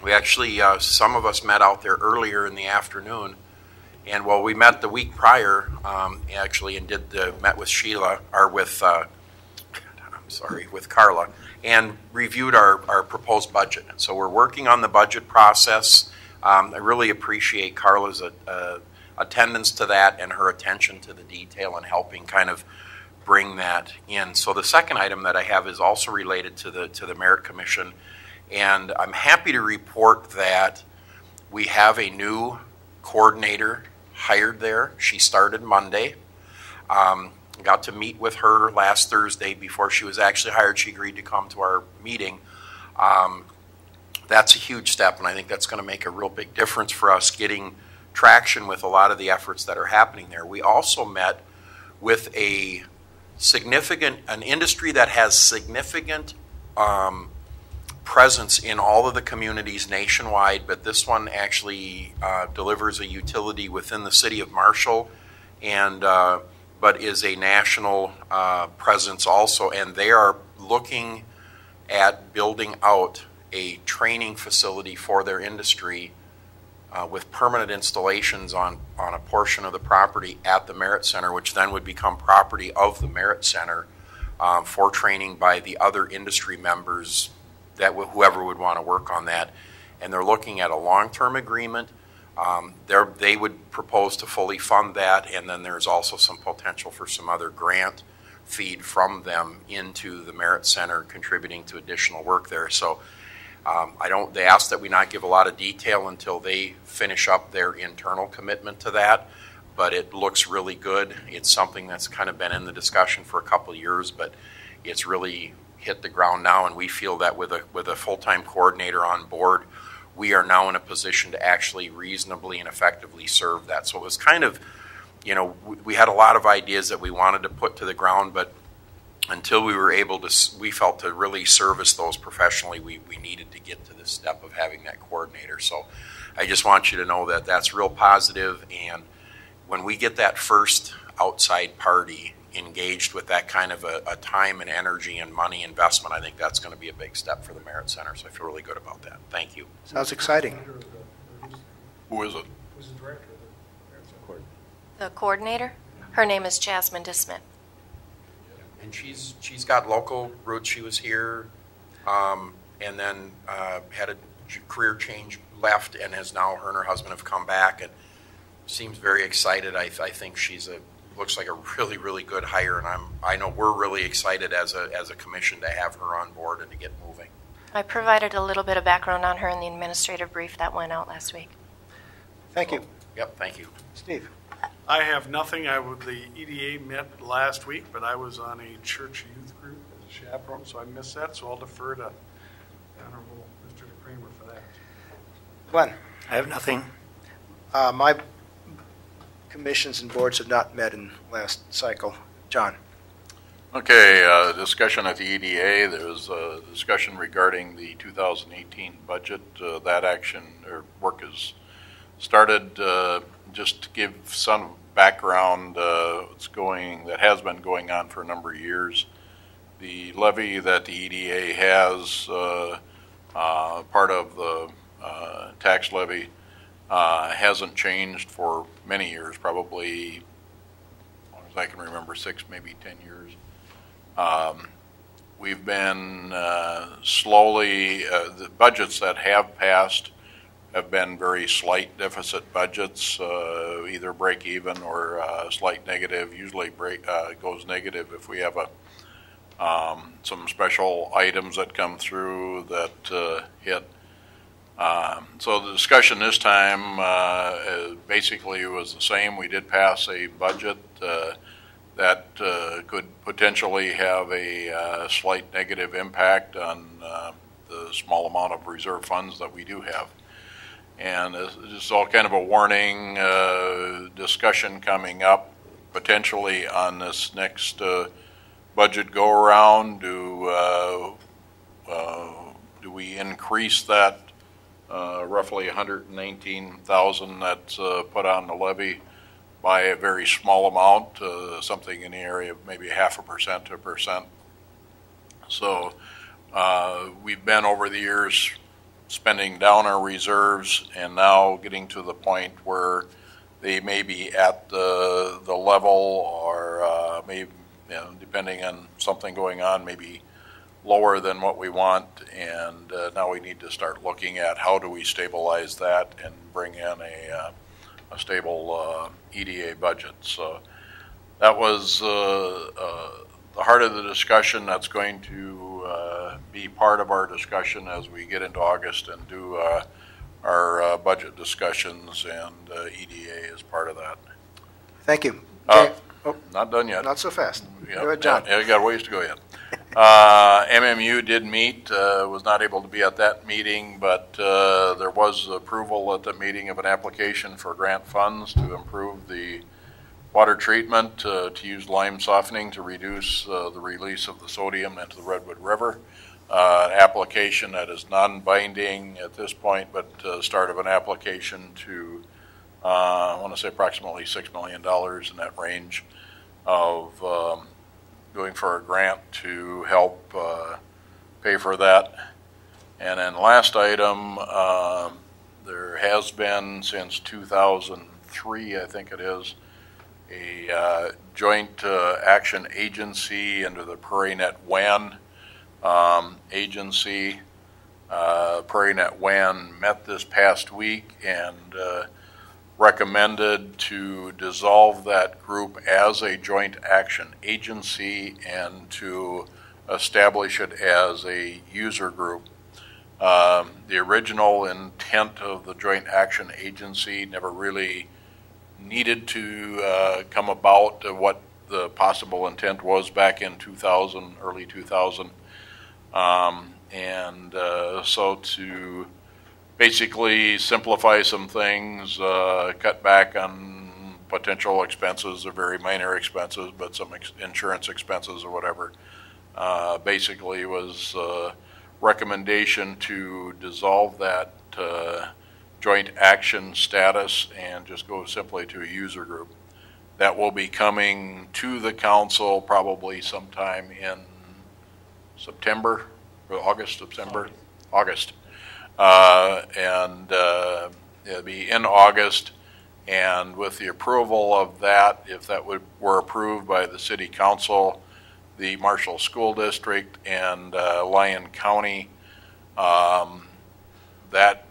We actually, some of us met out there earlier in the afternoon. And while we met the week prior, actually, and met with Sheila, or with, with Carla, and reviewed our proposed budget. So we're working on the budget process. I really appreciate Carla's attendance to that and her attention to the detail and helping kind of bring that in. So the second item that I have is also related to the Merit Commission, and I'm happy to report that we have a new coordinator hired there. She started Monday. Got to meet with her last Thursday before she was actually hired. She agreed to come to our meeting. That's a huge step, and I think that's going to make a real big difference for us getting traction with a lot of the efforts that are happening there. We also met with an industry that has significant presence in all of the communities nationwide, but this one actually delivers a utility within the city of Marshall, and but is a national presence also, and they are looking at building out a training facility for their industry with permanent installations on a portion of the property at the Merit Center, which then would become property of the Merit Center for training by the other industry members, that whoever would want to work on that. And they're looking at a long-term agreement. They would propose to fully fund that, and then there's also some potential for some other grant feed from them into the Merit Center, contributing to additional work there. So they asked that we not give a lot of detail until they finish up their internal commitment to that, but it looks really good. It's something that's kind of been in the discussion for a couple of years, but it's really hit the ground now, and we feel that with a full-time coordinator on board, we are now in a position to actually reasonably and effectively serve that. So it was kind of, we had a lot of ideas that we wanted to put to the ground, but until we were able to, we felt to really service those professionally, we needed to get to this step of having that coordinator. So I just want you to know that that's real positive, and when we get that first outside party engaged with that kind of a time and energy and money investment, I think that's going to be a big step for the Merit Center. So I feel really good about that. Thank you. Sounds exciting. Who is it? Who's the director? The coordinator? Her name is Jasmine Dismit. And she's got local roots. She was here, and then had a career change, left, and has now, her and her husband have come back, and seems very excited. I think looks like a really, really good hire, and I know we're really excited as a commission to have her on board and to get moving. I provided a little bit of background on her in the administrative brief that went out last week. Thank you. Yep, thank you. Steve. I have nothing. The EDA met last week, but I was on a church youth group as a chaperone, so I missed that. So I'll defer to Glenn? I have nothing. My commissions and boards have not met in last cycle. John? Okay, discussion at the EDA. There was a discussion regarding the 2018 budget. That action or work is started. Just to give some background, that has been going on for a number of years. The levy that the EDA has, part of the tax levy, hasn't changed for many years, probably, as long as I can remember, 6, maybe 10 years. We've been slowly, the budgets that have passed have been very slight deficit budgets, either break even or slight negative. Usually goes negative if we have some special items that come through that hit. So the discussion this time basically was the same. We did pass a budget that could potentially have a slight negative impact on the small amount of reserve funds that we do have. And this is all kind of a warning discussion coming up potentially on this next budget go-around. Do we increase that roughly $119,000 that's put on the levy by a very small amount, something in the area of maybe 0.5% to 1%. So we've been over the years spending down our reserves and now getting to the point where they may be at the level or maybe, depending on something going on, maybe lower than what we want, and now we need to start looking at how do we stabilize that and bring in a stable EDA budget. So that was the heart of the discussion. That's going to be part of our discussion as we get into August and do our budget discussions, and EDA is part of that. Thank you. Not done yet. Not so fast. Yep. Go ahead, John. Yeah, you got a ways to go yet. MMU did meet, was not able to be at that meeting, but there was approval at the meeting of an application for grant funds to improve the water treatment, to use lime softening to reduce the release of the sodium into the Redwood River. An application that is non-binding at this point, but start of an application to, I want to say approximately $6 million in that range of going for a grant to help pay for that. And then last item, there has been since 2003, I think it is, a joint action agency under the Prairie Net WAN agency. Prairie Net WAN met this past week and recommended to dissolve that group as a joint action agency and to establish it as a user group. The original intent of the joint action agency never really needed to come about. What the possible intent was back in 2000, early 2000. So to basically simplify some things, cut back on potential expenses or very minor expenses, but some insurance expenses or whatever. Basically was a recommendation to dissolve that joint action status and just go simply to a user group. That will be coming to the council probably sometime in September, or August, September? August. It'll be in August, and with the approval of that, if that were approved by the City Council, the Marshall School District, and Lyon County, that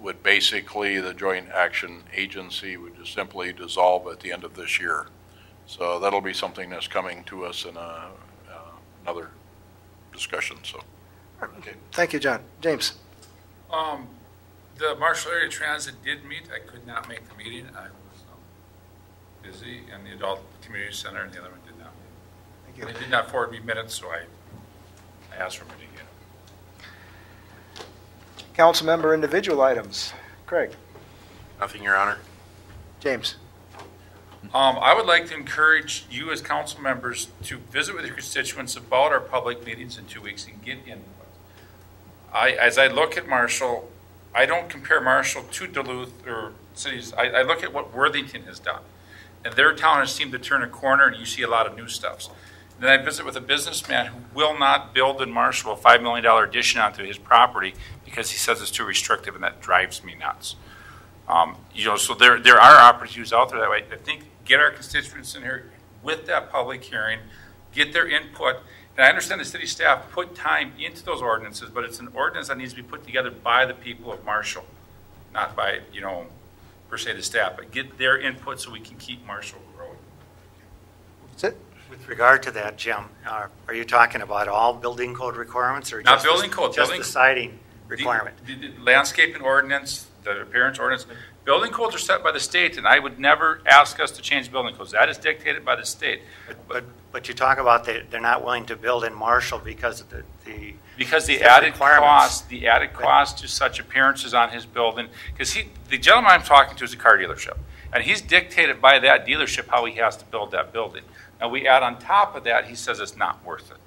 would basically, the Joint Action Agency would just simply dissolve at the end of this year. So that'll be something that's coming to us in another discussion. So, okay. Thank you, John. James. The Marshall Area Transit did meet. I could not make the meeting. I was busy, and the Adult Community Center and the other one did not meet. Thank you. They did not forward me minutes, so I asked for them again. Council member individual items. Craig. Nothing, Your Honor. James. I would like to encourage you as council members to visit with your constituents about our public meetings in 2 weeks and get input. As I look at Marshall, I don't compare Marshall to Duluth or cities. I look at what Worthington has done. And their town has seemed to turn a corner, and you see a lot of new stuff. Then I visit with a businessman who will not build in Marshall a $5 million addition onto his property because he says it's too restrictive, and that drives me nuts. So there are opportunities out there that way. I think get our constituents in here with that public hearing, get their input. And I understand the city staff put time into those ordinances, but it's an ordinance that needs to be put together by the people of Marshall, not by, per se the staff, but get their input so we can keep Marshall growing. That's it. With regard to that, Jim, are you talking about all building code requirements or Not just building code, just the siding requirement? The landscaping ordinance, the appearance ordinance. Building codes are set by the state, and I would never ask us to change building codes. That is dictated by the state. But you talk about they're not willing to build in Marshall because of the added cost to such appearances on his building. Because the gentleman I'm talking to is a car dealership, and he's dictated by that dealership how he has to build that building. Now we add on top of that, he says it's not worth it.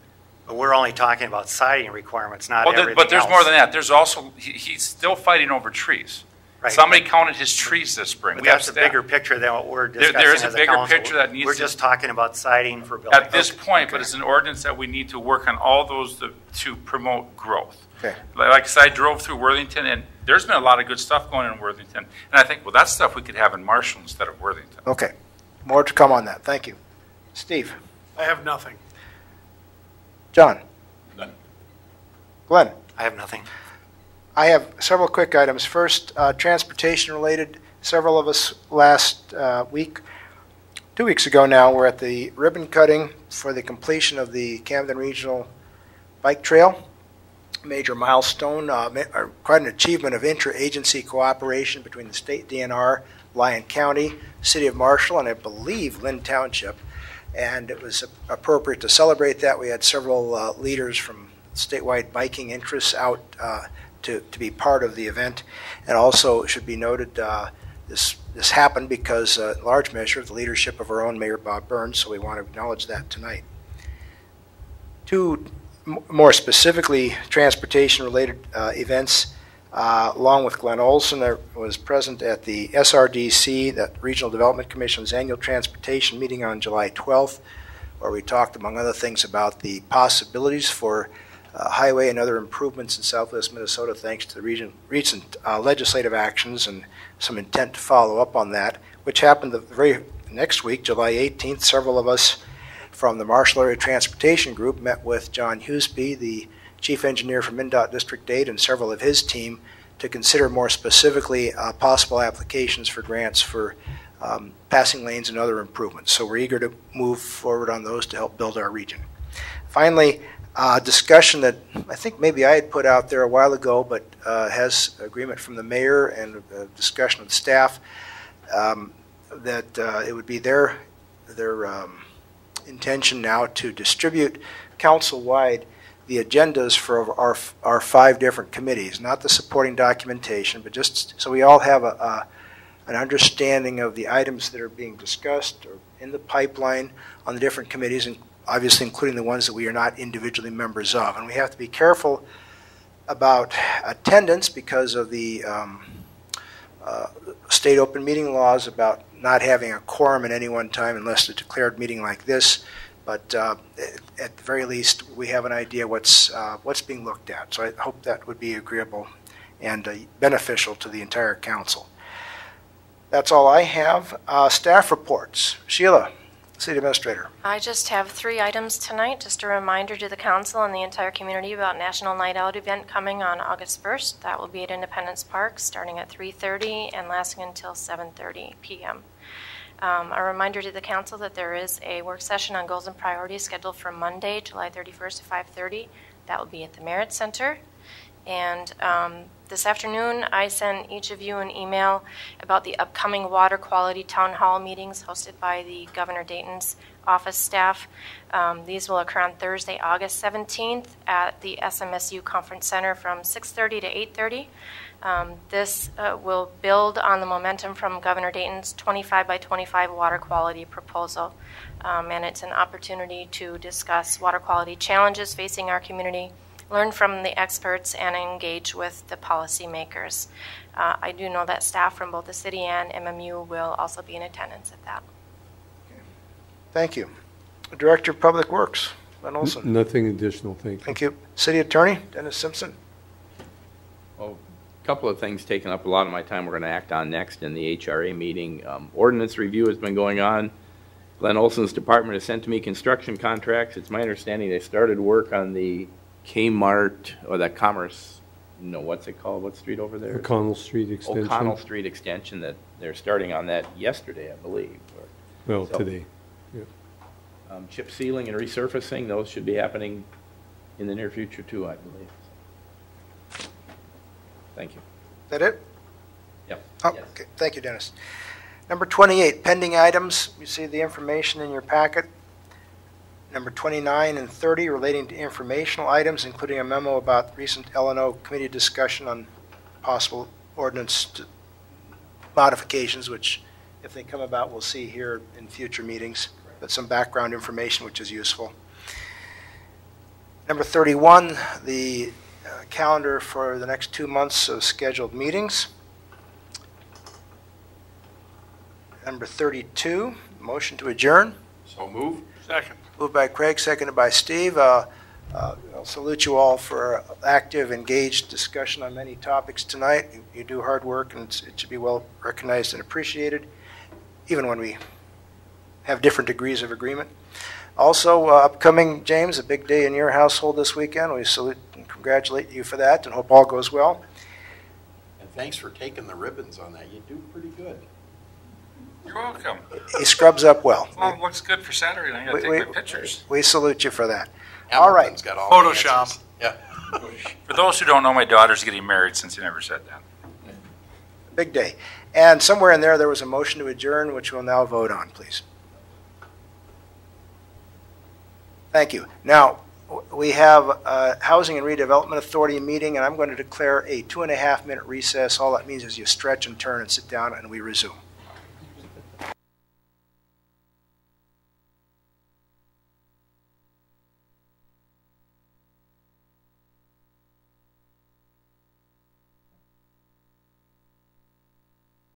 But we're only talking about siding requirements, not everything But there's else. more than that. There's also he's still fighting over trees. Right. Somebody counted his trees this spring. But that's a bigger picture than what we're discussing There is a as bigger council. picture that needs We're to- just talking about siding for building. At this point, but it's an ordinance that we need to work on all those to promote growth. Okay. Like I said, I drove through Worthington, and there's been a lot of good stuff going on in Worthington. And I think, well, that's stuff we could have in Marshall instead of Worthington. Okay. More to come on that. Thank you. Steve. I have nothing. John. None. Glenn. I have nothing. I have several quick items. First, transportation related. Several of us last week, 2 weeks ago now, were at the ribbon cutting for the completion of the Camden Regional Bike Trail. Major milestone, quite an achievement of interagency cooperation between the state DNR, Lyon County, City of Marshall, and I believe Lynn Township. And it was appropriate to celebrate that. We had several leaders from statewide biking interests out to be part of the event. And also, it should be noted, this happened because, in large measure, of the leadership of our own Mayor Bob Burns, so we want to acknowledge that tonight. Two more specifically transportation-related events, along with Glenn Olson, I was present at the SRDC, that Regional Development Commission's annual transportation meeting on July 12th, where we talked, among other things, about the possibilities for highway and other improvements in southwest Minnesota thanks to the recent legislative actions and some intent to follow up on that, which happened the very next week, July 18th. Several of us from the Marshall Area Transportation Group met with John Hughesby, the chief engineer from MnDOT District 8, and several of his team to consider more specifically possible applications for grants for passing lanes and other improvements. So we're eager to move forward on those to help build our region. Finally, discussion that I think maybe I had put out there a while ago, but has agreement from the mayor and a discussion with staff that it would be their intention now to distribute council-wide the agendas for our 5 different committees, not the supporting documentation, but just so we all have an understanding of the items that are being discussed or in the pipeline on the different committees, and obviously including the ones that we are not individually members of. And we have to be careful about attendance because of the state open meeting laws about not having a quorum at any one time unless a declared meeting like this. But at the very least, we have an idea what's being looked at. So I hope that would be agreeable and beneficial to the entire council. That's all I have. Staff reports. Sheila, City Administrator. I just have 3 items tonight. Just a reminder to the council and the entire community about National Night Out event coming on August 1st. That will be at Independence Park starting at 3:30 and lasting until 7:30 p.m. A reminder to the council that there is a work session on goals and priorities scheduled for Monday, July 31st at 5:30. That will be at the Merit Center. And this afternoon, I sent each of you an email about the upcoming water quality town hall meetings hosted by the Governor Dayton's office staff. These will occur on Thursday, August 17th at the SMSU Conference Center from 6:30 to 8:30. This will build on the momentum from Governor Dayton's 25 by 25 water quality proposal. And it's an opportunity to discuss water quality challenges facing our community, learn from the experts, and engage with the policymakers. I do know that staff from both the city and MMU will also be in attendance at that. Thank you. Director of Public Works, Glenn Olson. Nothing additional, thank you. Thank you. City Attorney, Dennis Simpson. A couple of things taking up a lot of my time we're going to act on next in the HRA meeting. Ordinance review has been going on. Glenn Olson's department has sent to me construction contracts. It's my understanding they started work on the Kmart, or that Commerce, no, what's it called? What street over there? O'Connell Street extension. O'Connell Street extension, that they're starting on that yesterday, I believe. Well, today. Yeah. Chip sealing and resurfacing, those should be happening in the near future too, I believe. Thank you. Is that it? Yep. Oh, yes. Okay. Thank you, Dennis. Number 28, pending items. You see the information in your packet. Number 29 and 30 relating to informational items, including a memo about recent L&O committee discussion on possible ordinance modifications, which, if they come about, we'll see here in future meetings, but some background information which is useful. Number 31, the calendar for the next 2 months of scheduled meetings. Number 32, motion to adjourn. So moved. Second. Moved by Craig, seconded by Steve. I'll salute you all for active, engaged discussion on many topics tonight. You do hard work, and it should be well recognized and appreciated, even when we have different degrees of agreement. Also, upcoming, James, a big day in your household this weekend. We salute and congratulate you for that and hope all goes well. And thanks for taking the ribbons on that. You do pretty good. You're welcome. He scrubs up well. Well, it looks good for Saturday. I got to take my pictures. We salute you for that. All right. Got all Photoshop. Yeah. For those who don't know, my daughter's getting married, since you never said that. Big day. And somewhere in there was a motion to adjourn, which we'll now vote on, please. Thank you. Now, we have a Housing and Redevelopment Authority meeting, and I'm going to declare a 2.5-minute recess. All that means is you stretch and turn and sit down, and we resume.